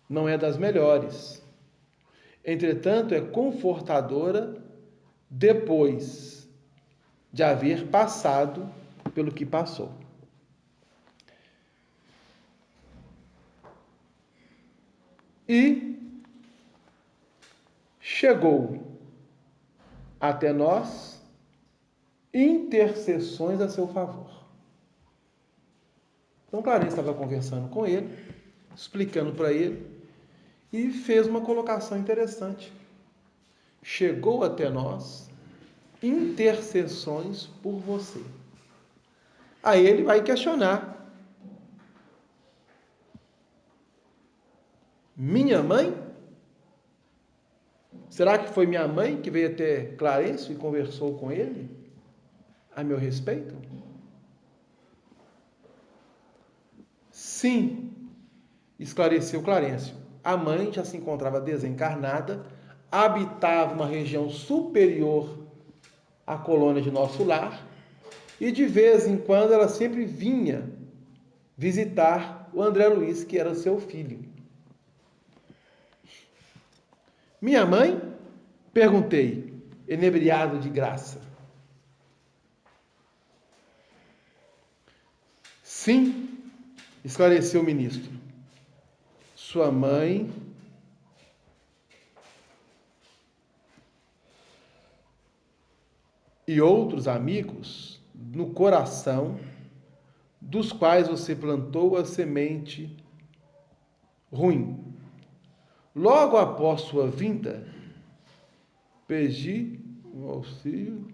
Speaker 1: não é das melhores, entretanto, é confortadora depois de haver passado pelo que passou. E chegou até nós intercessões a seu favor. Então, Clarencio estava conversando com ele, explicando para ele, e fez uma colocação interessante. Chegou até nós intercessões por você. Aí ele vai questionar. Minha mãe? Será que foi minha mãe que veio até Clarencio e conversou com ele a meu respeito? Sim, esclareceu Clarencio. A mãe já se encontrava desencarnada, habitava uma região superior à colônia de nosso lar e de vez em quando ela sempre vinha visitar o André Luiz, que era seu filho. Minha mãe? Perguntei, enebriado de graça. Sim, esclareceu o ministro. Sua mãe e outros amigos no coração dos quais você plantou a semente ruim. Logo após sua vinda, pedi um auxílio.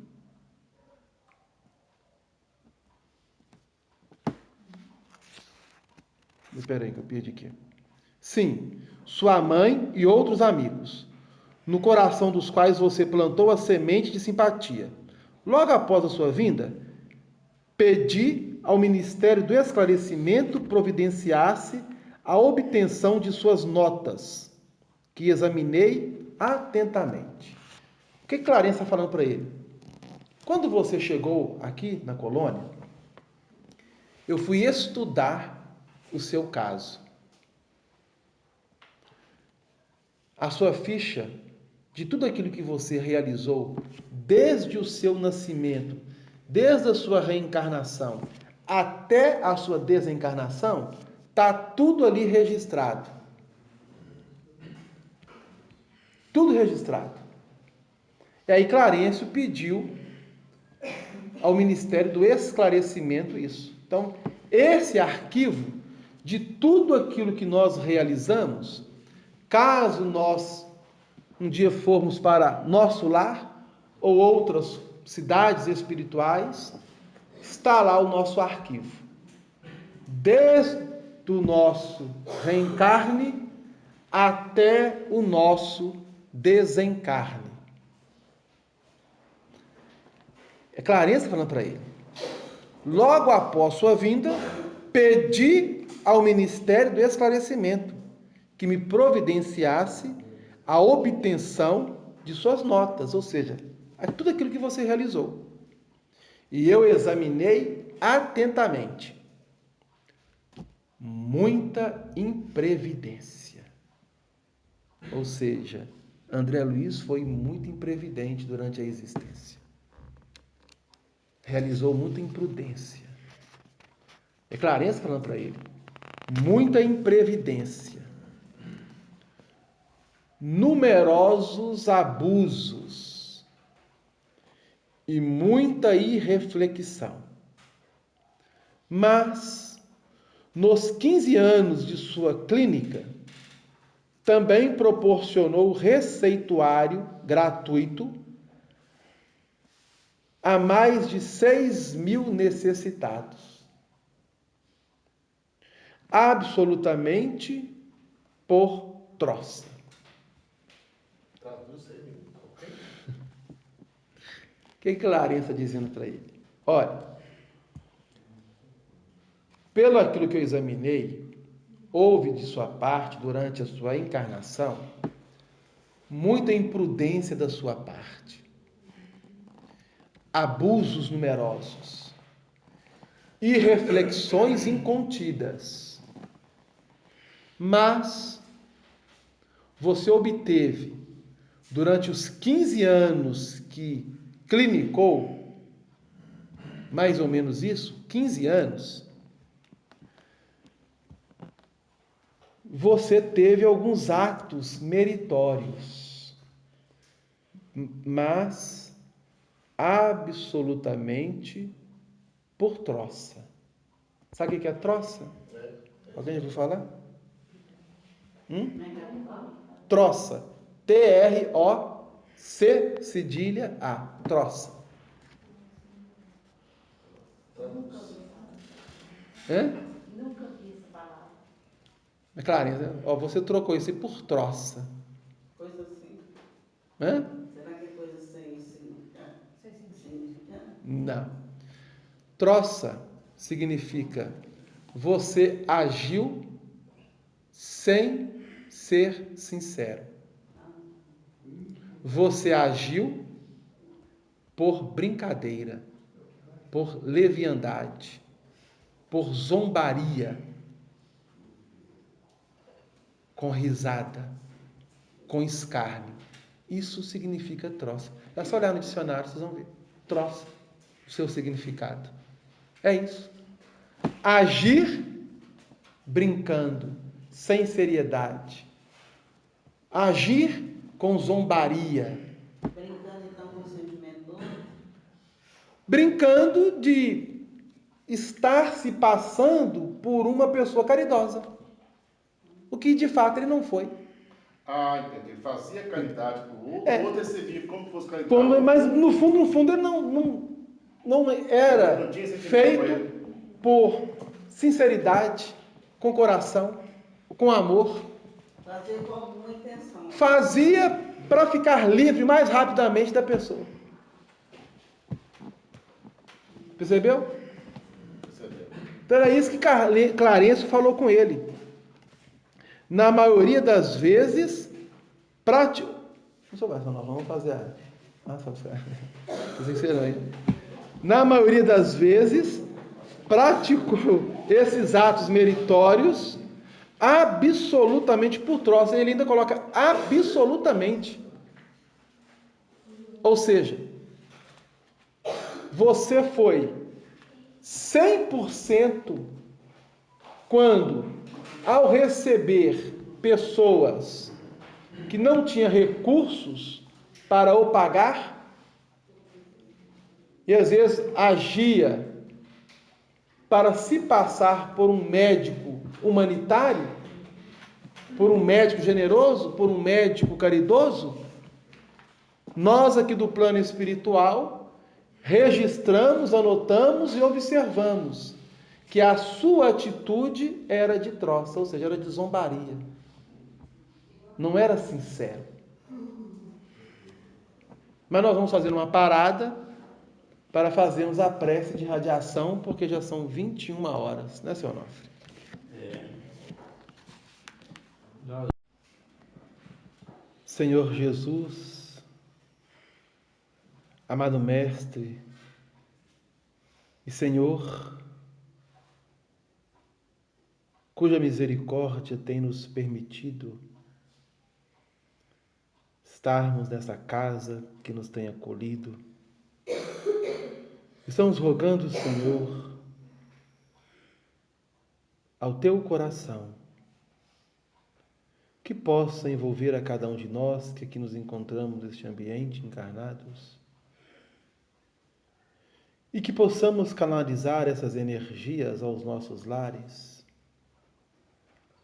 Speaker 1: Espera aí que eu perdi aqui. Sim, sua mãe e outros amigos, no coração dos quais você plantou a semente de simpatia. Logo após a sua vinda, pedi ao Ministério do Esclarecimento providenciasse a obtenção de suas notas, que examinei atentamente. O que Clarencio está falando para ele? Quando você chegou aqui na colônia, eu fui estudar o seu caso. A sua ficha de tudo aquilo que você realizou desde o seu nascimento, desde a sua reencarnação até a sua desencarnação, está tudo ali registrado. Tudo registrado. E aí Clarencio pediu ao Ministério do Esclarecimento isso. Então, esse arquivo de tudo aquilo que nós realizamos, caso nós um dia formos para nosso lar ou outras cidades espirituais, está lá o nosso arquivo. Desde o nosso reencarne até o nosso desencarne. É Clarencio falando para ele. Logo após sua vinda, pedi ao Ministério do Esclarecimento que me providenciasse a obtenção de suas notas, ou seja, tudo aquilo que você realizou. E eu examinei atentamente. Muita imprevidência. Ou seja, André Luiz foi muito imprevidente durante a existência. Realizou muita imprudência. É Clarence falando para ele. Muita imprevidência. Numerosos abusos e muita irreflexão. Mas, nos 15 anos de sua clínica, também proporcionou receituário gratuito a mais de 6.000 necessitados. Absolutamente por troça.
Speaker 3: Traduz aí, ok?
Speaker 1: O que Clarence está dizendo para ele? Olha, pelo aquilo que eu examinei, houve de sua parte, durante a sua encarnação, muita imprudência da sua parte, abusos numerosos e reflexões incontidas. Mas você obteve, durante os 15 anos que clinicou, mais ou menos isso, 15 anos, você teve alguns atos meritórios, mas absolutamente por troça. Sabe o que é troça? Alguém já ouviu falar? Troça. T-R-O-C, cedilha A. Troça.
Speaker 2: Nunca vi essa palavra.
Speaker 1: É claro, você trocou isso por troça.
Speaker 4: Coisa assim.
Speaker 1: Hã?
Speaker 4: Será que é coisa sem significado?
Speaker 2: Sem sentido.
Speaker 4: Significado?
Speaker 1: Não. Troça significa você agiu sem ser sincero. Você agiu por brincadeira, por leviandade, por zombaria, com risada, com escárnio. Isso significa troça. É só olhar no dicionário, vocês vão ver. Troça, o seu significado. É isso. Agir brincando, sem seriedade. Agir com zombaria.
Speaker 4: Brincando então com o sentimento do outro?
Speaker 1: Brincando de estar se passando por uma pessoa caridosa. O que de fato ele não foi.
Speaker 3: Ah, entendi. Ele fazia caridade para o outro,
Speaker 1: É.
Speaker 3: o outro recebia como se fosse caridade.
Speaker 1: Mas no fundo ele não era
Speaker 3: Não tinha sentimento
Speaker 1: feito
Speaker 3: com ele.
Speaker 1: por sinceridade, com coração, com amor.
Speaker 4: Fazer com alguma intenção.
Speaker 1: Fazia para ficar livre mais rapidamente da pessoa. Percebeu?
Speaker 3: Percebeu?
Speaker 1: Então era isso que Clarence falou com ele. Na maioria das vezes, vamos fazer Na maioria das vezes, praticou esses atos meritórios absolutamente por troça. Ele ainda coloca absolutamente. Ou seja, você foi 100% quando, ao receber pessoas que não tinham recursos para o pagar, e às vezes agia para se passar por um médico humanitário, por um médico generoso, por um médico caridoso, nós aqui do plano espiritual registramos, anotamos e observamos que a sua atitude era de troça, ou seja, era de zombaria. Não era sincero. Mas nós vamos fazer uma parada para fazermos a prece de radiação, porque já são 21 horas, né, senhor Onofre? Senhor Jesus, amado Mestre e Senhor, cuja misericórdia tem nos permitido estarmos nessa casa que nos tem acolhido. Estamos rogando, Senhor, ao teu coração, que possa envolver a cada um de nós que aqui nos encontramos neste ambiente, encarnados, e que possamos canalizar essas energias aos nossos lares,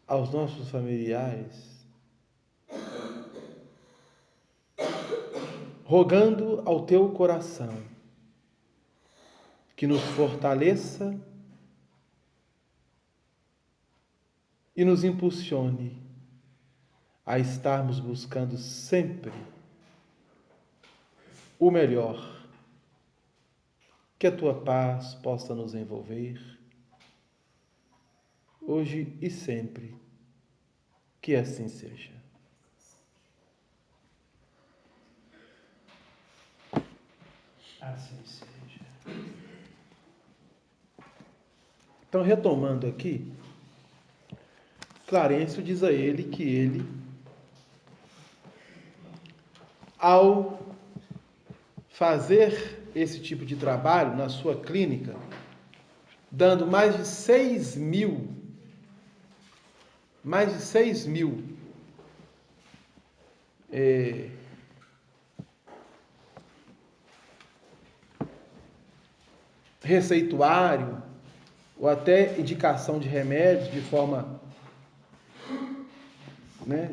Speaker 1: aos nossos familiares, rogando ao teu coração que nos fortaleça e nos impulsione a estarmos buscando sempre o melhor, que a tua paz possa nos envolver, hoje e sempre, que assim seja. Assim seja. Então, retomando aqui, Clarencio diz a ele que ele, ao fazer esse tipo de trabalho na sua clínica, dando mais de 6 mil receituário ou até indicação de remédios de forma,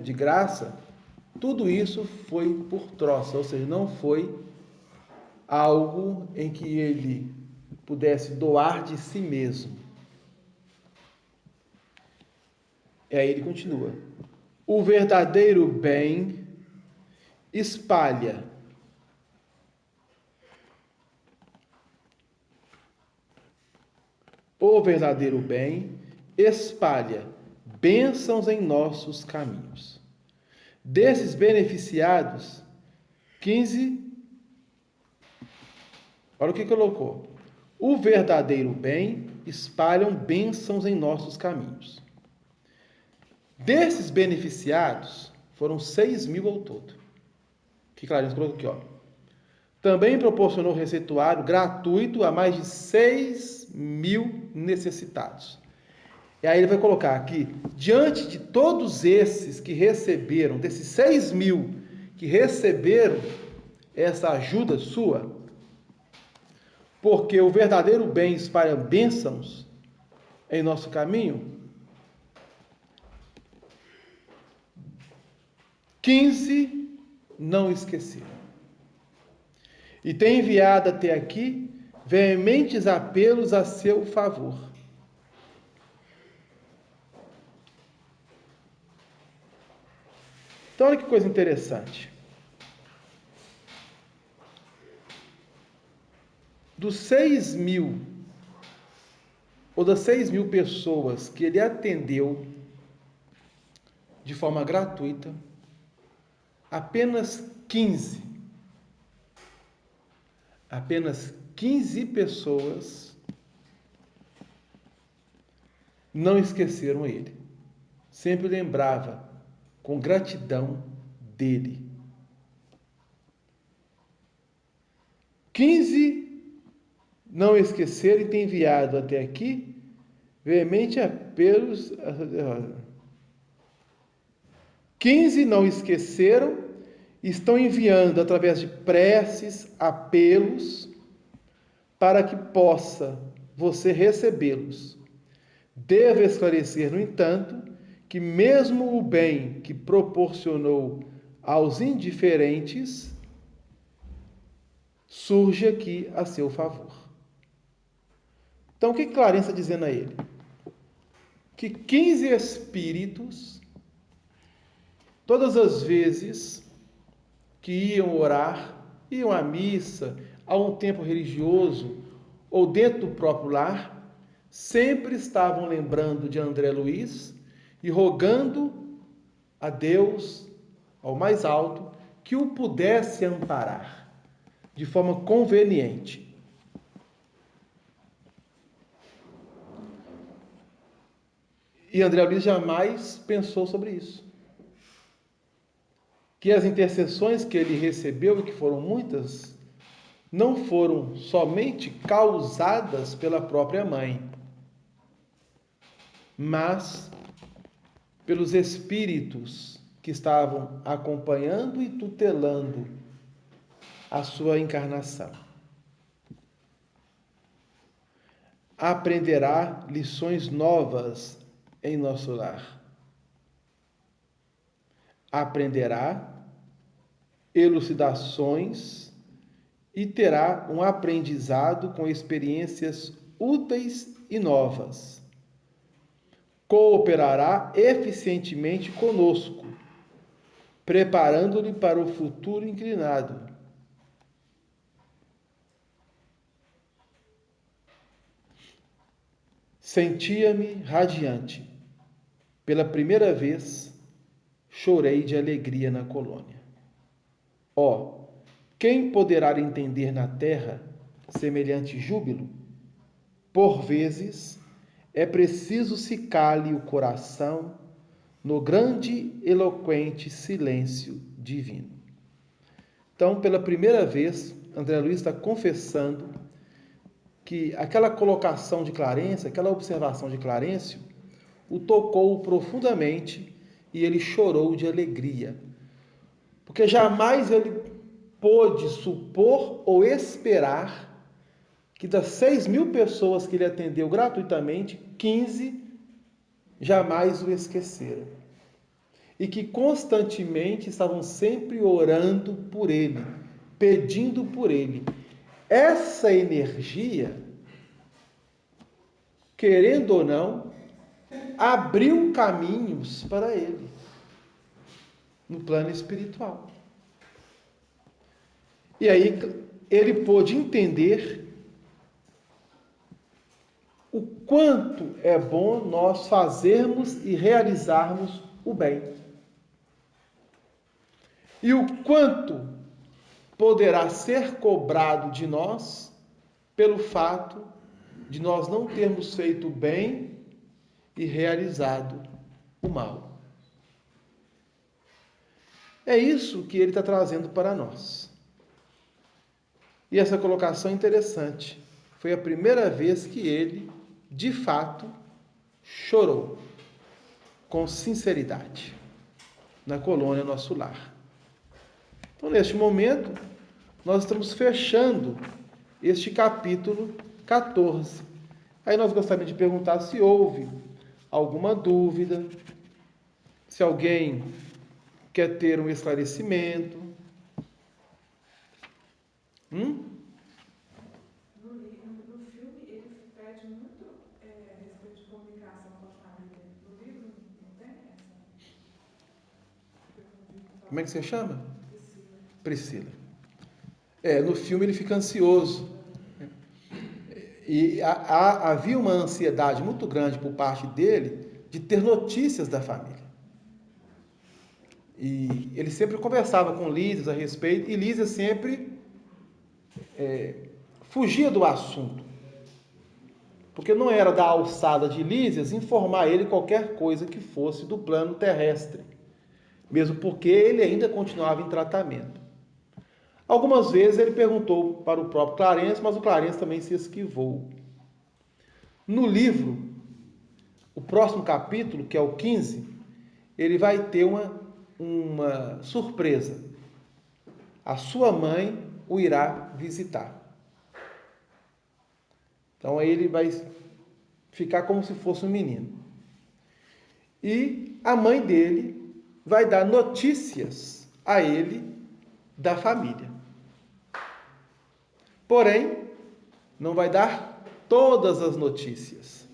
Speaker 1: de graça, tudo isso foi por troça, ou seja, não foi algo em que ele pudesse doar de si mesmo. E aí ele continua: o verdadeiro bem espalha bênçãos em nossos caminhos. Desses beneficiados, 15. Olha o que colocou. O verdadeiro bem espalham bênçãos em nossos caminhos. Desses beneficiados, foram 6 mil ao todo. Que Clarencio colocou aqui, ó. Também proporcionou receituário gratuito a mais de 6 mil necessitados. E aí ele vai colocar aqui, diante de todos esses que receberam, desses 6 mil que receberam essa ajuda sua, porque o verdadeiro bem espalha bênçãos em nosso caminho, 15 não esqueceram. E tem enviado até aqui veementes apelos a seu favor. Então, olha que coisa interessante. Dos 6 mil, ou das 6 mil pessoas que ele atendeu de forma gratuita, apenas 15 pessoas não esqueceram ele. Sempre lembrava com gratidão dele. 15 não esqueceram e tem enviado até aqui veemente apelos. 15 não esqueceram e estão enviando através de preces, apelos, para que possa você recebê-los. Devo esclarecer, no entanto, que mesmo o bem que proporcionou aos indiferentes surge aqui a seu favor. Então, o que Clarencio está dizendo a ele? Que 15 espíritos, todas as vezes que iam orar, iam à missa, a um templo religioso ou dentro do próprio lar, sempre estavam lembrando de André Luiz e rogando a Deus, ao mais alto, que o pudesse amparar de forma conveniente. E André Luiz jamais pensou sobre isso. que as intercessões que ele recebeu, e que foram muitas, não foram somente causadas pela própria mãe, mas pelos espíritos que estavam acompanhando e tutelando a sua encarnação. Aprenderá lições novas em nosso lar. Aprenderá elucidações e terá um aprendizado com experiências úteis e novas. Cooperará eficientemente conosco, preparando-lhe para o futuro inclinado. Sentia-me radiante. Pela primeira vez, chorei de alegria na colônia. Ó, quem poderá entender na terra semelhante júbilo? Por vezes, é preciso se cale o coração no grande, eloquente silêncio divino. Então, pela primeira vez, André Luiz está confessando que aquela colocação de Clarencio, aquela observação de Clarencio, o tocou profundamente e ele chorou de alegria. Porque jamais ele pôde supor ou esperar que das 6.000 pessoas que ele atendeu gratuitamente, 15 jamais o esqueceram. E que constantemente estavam sempre orando por ele, pedindo por ele. Essa energia, querendo ou não, abriu caminhos para ele no plano espiritual. E aí ele pôde entender o quanto é bom nós fazermos e realizarmos o bem. E o quanto poderá ser cobrado de nós pelo fato de nós não termos feito o bem e realizado o mal. É isso que ele está trazendo para nós. E essa colocação é interessante. Foi a primeira vez que ele, de fato, chorou com sinceridade na colônia Nosso Lar. Então, neste momento, nós estamos fechando este capítulo 14. Aí nós gostaríamos de perguntar se houve alguma dúvida, se alguém quer ter um esclarecimento.
Speaker 5: No filme, ele pede muito a respeito de comunicação com a família. No livro, não tem essa?
Speaker 1: Como é que você chama?
Speaker 5: Priscila.
Speaker 1: Priscila. No filme ele fica ansioso. E havia uma ansiedade muito grande por parte dele de ter notícias da família. E ele sempre conversava com Lísia a respeito, e Lísia sempre fugia do assunto. Porque não era da alçada de Lísias informar ele qualquer coisa que fosse do plano terrestre. Mesmo porque ele ainda continuava em tratamento. Algumas vezes ele perguntou para o próprio Clarencio, mas o Clarencio também se esquivou. No livro, o próximo capítulo, que é o 15, ele vai ter uma surpresa. A sua mãe o irá visitar. Então aí ele vai ficar como se fosse um menino. E a mãe dele vai dar notícias a ele da família. Porém, não vai dar todas as notícias.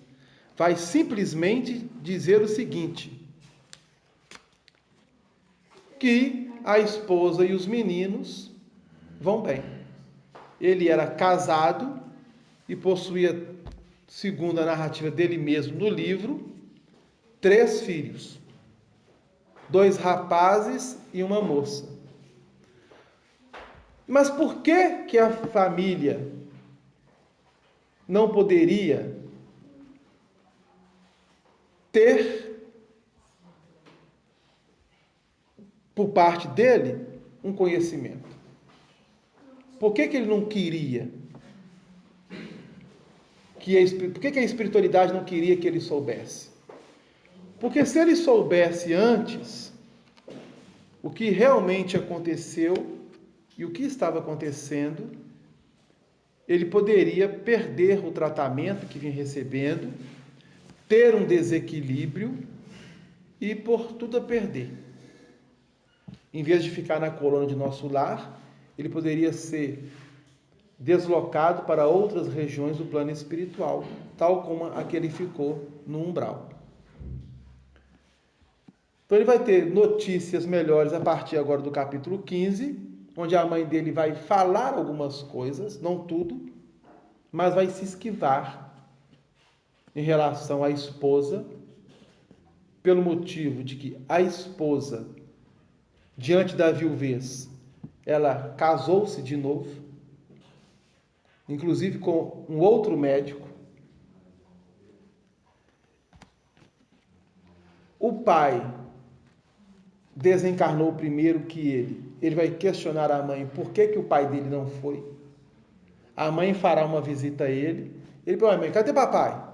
Speaker 1: Vai simplesmente dizer o seguinte: que a esposa e os meninos vão bem. Ele era casado e possuía, segundo a narrativa dele mesmo no livro, 3 filhos. 2 rapazes e uma moça. Mas por que a família não poderia ter por parte dele, um conhecimento. Por que ele não queria? Por que a espiritualidade não queria que ele soubesse? Porque se ele soubesse antes o que realmente aconteceu e o que estava acontecendo, ele poderia perder o tratamento que vinha recebendo, ter um desequilíbrio e por tudo a perder. Em vez de ficar na colônia de nosso lar, ele poderia ser deslocado para outras regiões do plano espiritual, tal como aquele ficou no umbral. Então ele vai ter notícias melhores a partir agora do capítulo 15, onde a mãe dele vai falar algumas coisas, não tudo, mas vai se esquivar em relação à esposa, pelo motivo de que a esposa, diante da viuvez, ela casou-se de novo, inclusive com um outro médico. O pai desencarnou primeiro que ele. Ele vai questionar a mãe por que o pai dele não foi. A mãe fará uma visita a ele. Ele fala: mãe, cadê papai?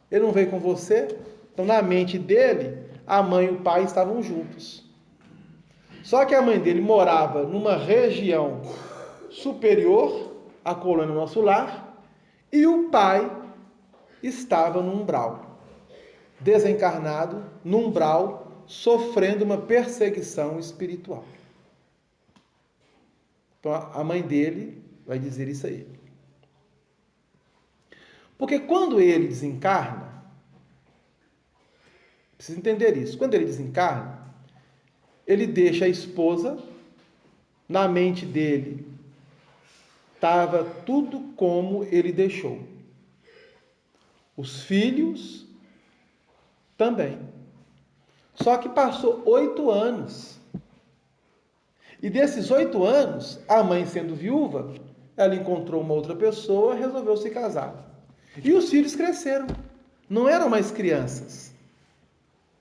Speaker 1: Ele não veio com você? Então, na mente dele, a mãe e o pai estavam juntos. Só que a mãe dele morava numa região superior à colônia Nosso Lar, e o pai estava no umbral, desencarnado, no umbral, sofrendo uma perseguição espiritual. Então a mãe dele vai dizer isso a ele. Porque quando ele desencarna, precisa entender isso, quando ele desencarna, ele deixa a esposa, na mente dele estava tudo como ele deixou. Os filhos também. Só que passou 8 anos. E desses 8 anos, a mãe sendo viúva, ela encontrou uma outra pessoa, resolveu se casar. E os filhos cresceram. Não eram mais crianças.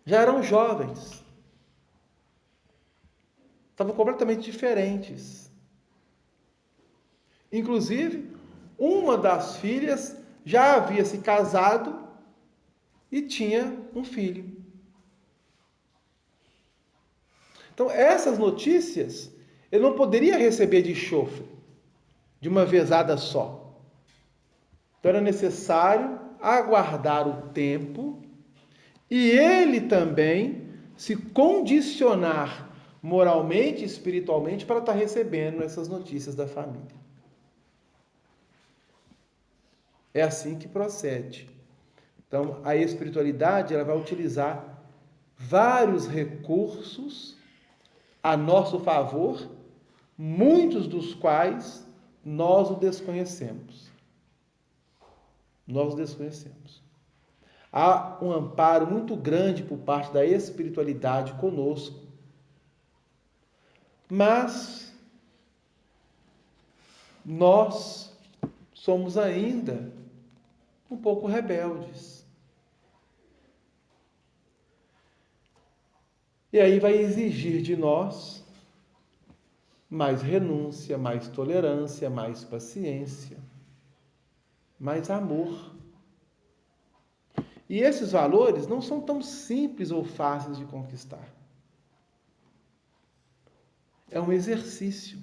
Speaker 1: Já eram jovens. Estavam completamente diferentes. Inclusive, uma das filhas já havia se casado e tinha um filho. Então, essas notícias, ele não poderia receber de chofre, de uma vezada só. Então, era necessário aguardar o tempo e ele também se condicionar moralmente e espiritualmente para estar recebendo essas notícias da família. É assim que procede. Então, a espiritualidade ela vai utilizar vários recursos a nosso favor, muitos dos quais nós o desconhecemos. Nós o desconhecemos. Há um amparo muito grande por parte da espiritualidade conosco, mas nós somos ainda um pouco rebeldes. E aí vai exigir de nós mais renúncia, mais tolerância, mais paciência, mais amor. E esses valores não são tão simples ou fáceis de conquistar. É um exercício.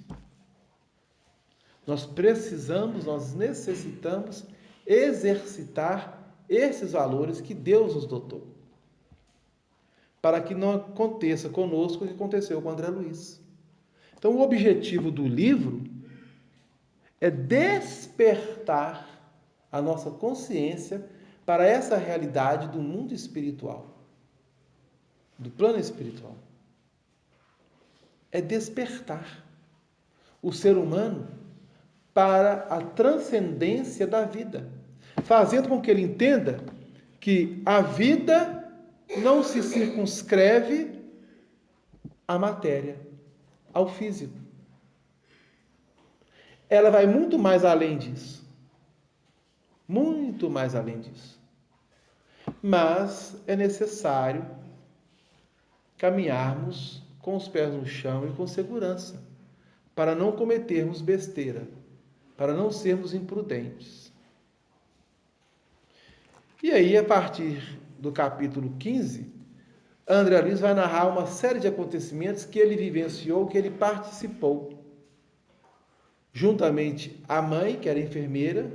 Speaker 1: Nós necessitamos exercitar esses valores que Deus nos dotou, para que não aconteça conosco o que aconteceu com André Luiz. Então, o objetivo do livro é despertar a nossa consciência para essa realidade do mundo espiritual, do plano espiritual. É despertar o ser humano para a transcendência da vida, fazendo com que ele entenda que a vida não se circunscreve à matéria, ao físico. Ela vai muito mais além disso. Muito mais além disso. Mas é necessário caminharmos com os pés no chão e com segurança, para não cometermos besteira, para não sermos imprudentes. E aí, a partir do capítulo 15, André Luiz vai narrar uma série de acontecimentos que ele vivenciou, que ele participou, juntamente à mãe, que era enfermeira,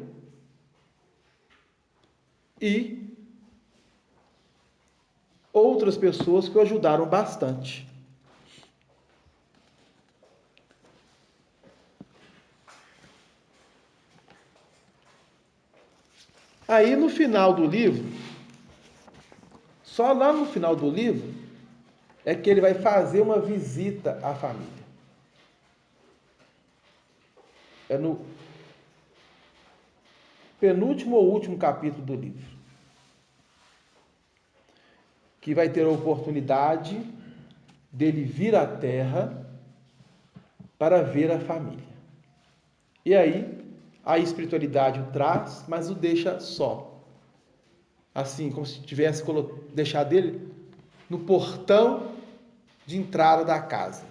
Speaker 1: e outras pessoas que o ajudaram bastante. Aí no final do livro, só lá no final do livro, é que ele vai fazer uma visita à família. É no penúltimo ou último capítulo do livro, que vai ter a oportunidade dele vir à Terra para ver a família. E aí, a espiritualidade o traz, mas o deixa só. Assim, como se tivesse deixado ele no portão de entrada da casa.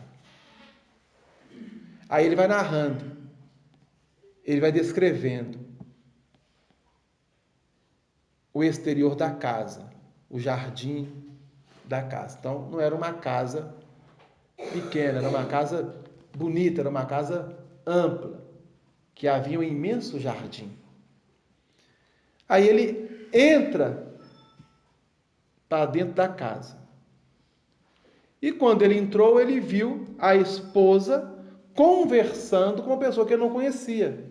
Speaker 1: Aí ele vai narrando, ele vai descrevendo o exterior da casa, o jardim da casa. Então, não era uma casa pequena, era uma casa bonita, era uma casa ampla, que havia um imenso jardim. Aí ele entra para dentro da casa. E quando ele entrou, ele viu a esposa conversando com uma pessoa que ele não conhecia.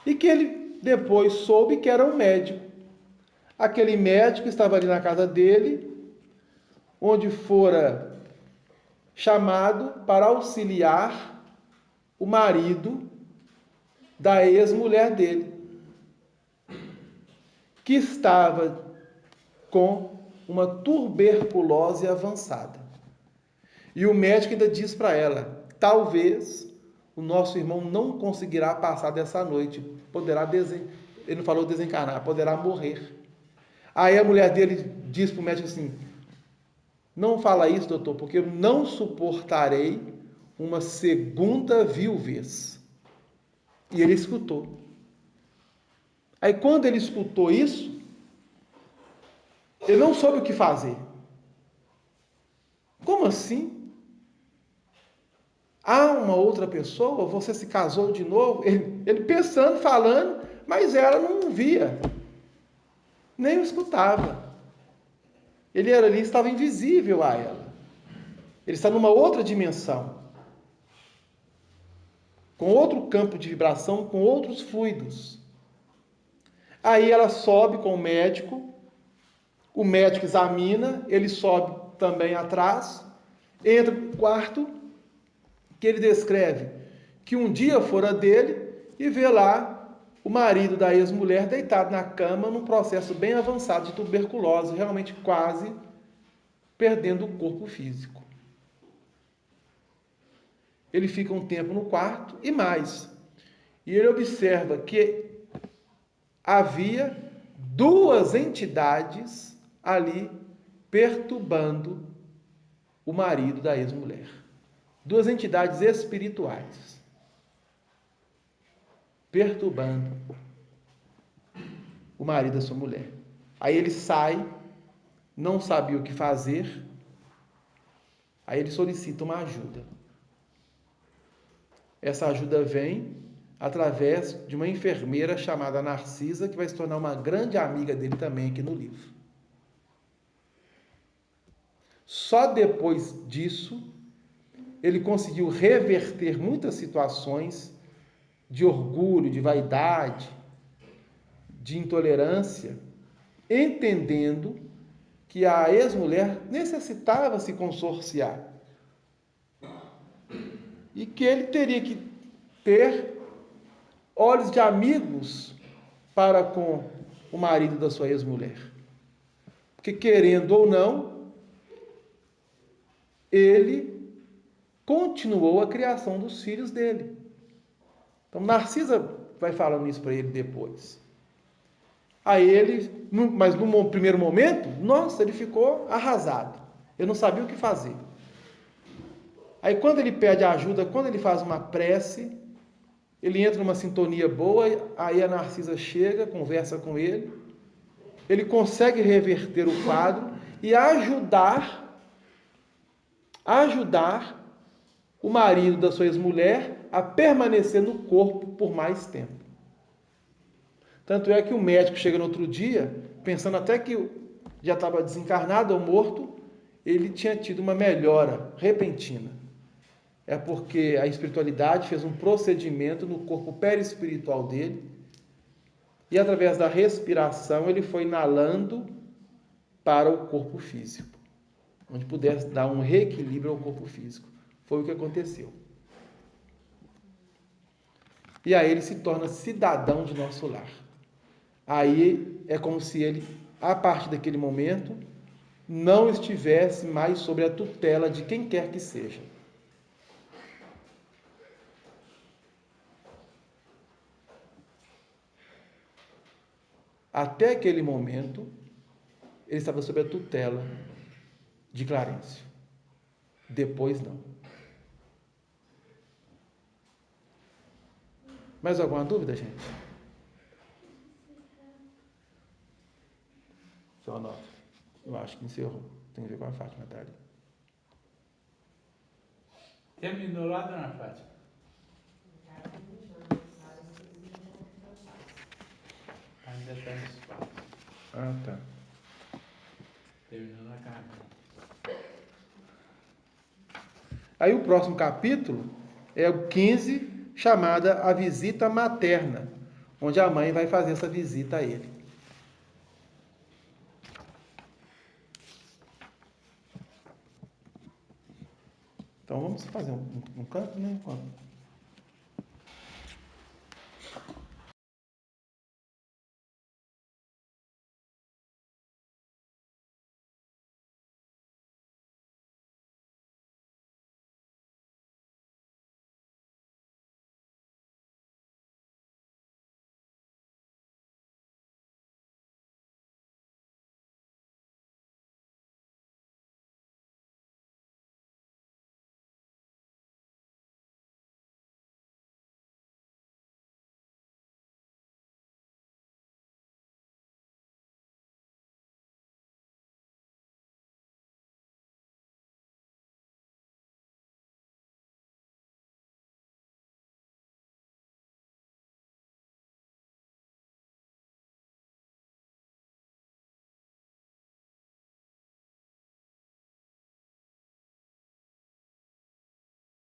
Speaker 1: E que ele depois soube que era um médico. Aquele médico estava ali na casa dele, onde fora chamado para auxiliar o marido da ex-mulher dele, que estava com uma tuberculose avançada. E o médico ainda diz para ela: talvez o nosso irmão não conseguirá passar dessa noite, ele não falou desencarnar, poderá morrer. Aí a mulher dele diz para o médico assim: não fala isso, doutor, porque eu não suportarei uma segunda viuvez. E ele escutou. Aí quando ele escutou isso, ele não soube o que fazer. Como assim? Há uma outra pessoa? Você se casou de novo? Ele pensando, falando, mas ela não via, nem o escutava. Ele era ali, estava invisível a ela. Ele está numa outra dimensão, com outro campo de vibração, com outros fluidos. Aí ela sobe com o médico examina, ele sobe também atrás, entra no quarto, que ele descreve que um dia fora dele e vê lá o marido da ex-mulher deitado na cama num processo bem avançado de tuberculose, realmente quase perdendo o corpo físico. Ele fica um tempo no quarto e mais. E ele observa que havia duas entidades ali perturbando o marido da ex-mulher. Duas entidades espirituais perturbando o marido da sua mulher. Aí ele sai, não sabia o que fazer, aí ele solicita uma ajuda. Essa ajuda vem através de uma enfermeira chamada Narcisa, que vai se tornar uma grande amiga dele também aqui no livro. Só depois disso, ele conseguiu reverter muitas situações de orgulho, de vaidade, de intolerância, entendendo que a ex-mulher necessitava se consorciar e que ele teria que ter olhos de amigos para com o marido da sua ex-mulher. Porque, querendo ou não, ele continuou a criação dos filhos dele. Então, Narcisa vai falando isso para ele depois. Aí ele, mas no primeiro momento, nossa, ele ficou arrasado. Eu não sabia o que fazer. Aí quando ele pede ajuda, quando ele faz uma prece, ele entra numa sintonia boa, aí a Narcisa chega, conversa com ele consegue reverter o quadro e ajudar o marido da sua ex-mulher a permanecer no corpo por mais tempo. Tanto é que o médico chega no outro dia, pensando até que já estava desencarnado ou morto, ele tinha tido uma melhora repentina. É porque a espiritualidade fez um procedimento no corpo perispiritual dele e através da respiração ele foi inalando para o corpo físico, onde pudesse dar um reequilíbrio ao corpo físico. Foi o que aconteceu. E aí ele se torna cidadão de nosso lar. Aí é como se ele, a partir daquele momento, não estivesse mais sob a tutela de quem quer que seja. Até aquele momento, ele estava sob a tutela de Clarencio. Depois, não. Mais alguma dúvida, gente? Só anota. Eu acho que encerrou. Tem a ver com a Fátima, tá ali.
Speaker 6: Terminou lá, dona Fátima? Ainda está no espaço.
Speaker 1: Ah, tá.
Speaker 6: Terminou na carne.
Speaker 1: Aí o próximo capítulo é o 15, chamada A Visita Materna, onde a mãe vai fazer essa visita a ele. Então vamos fazer um canto, né?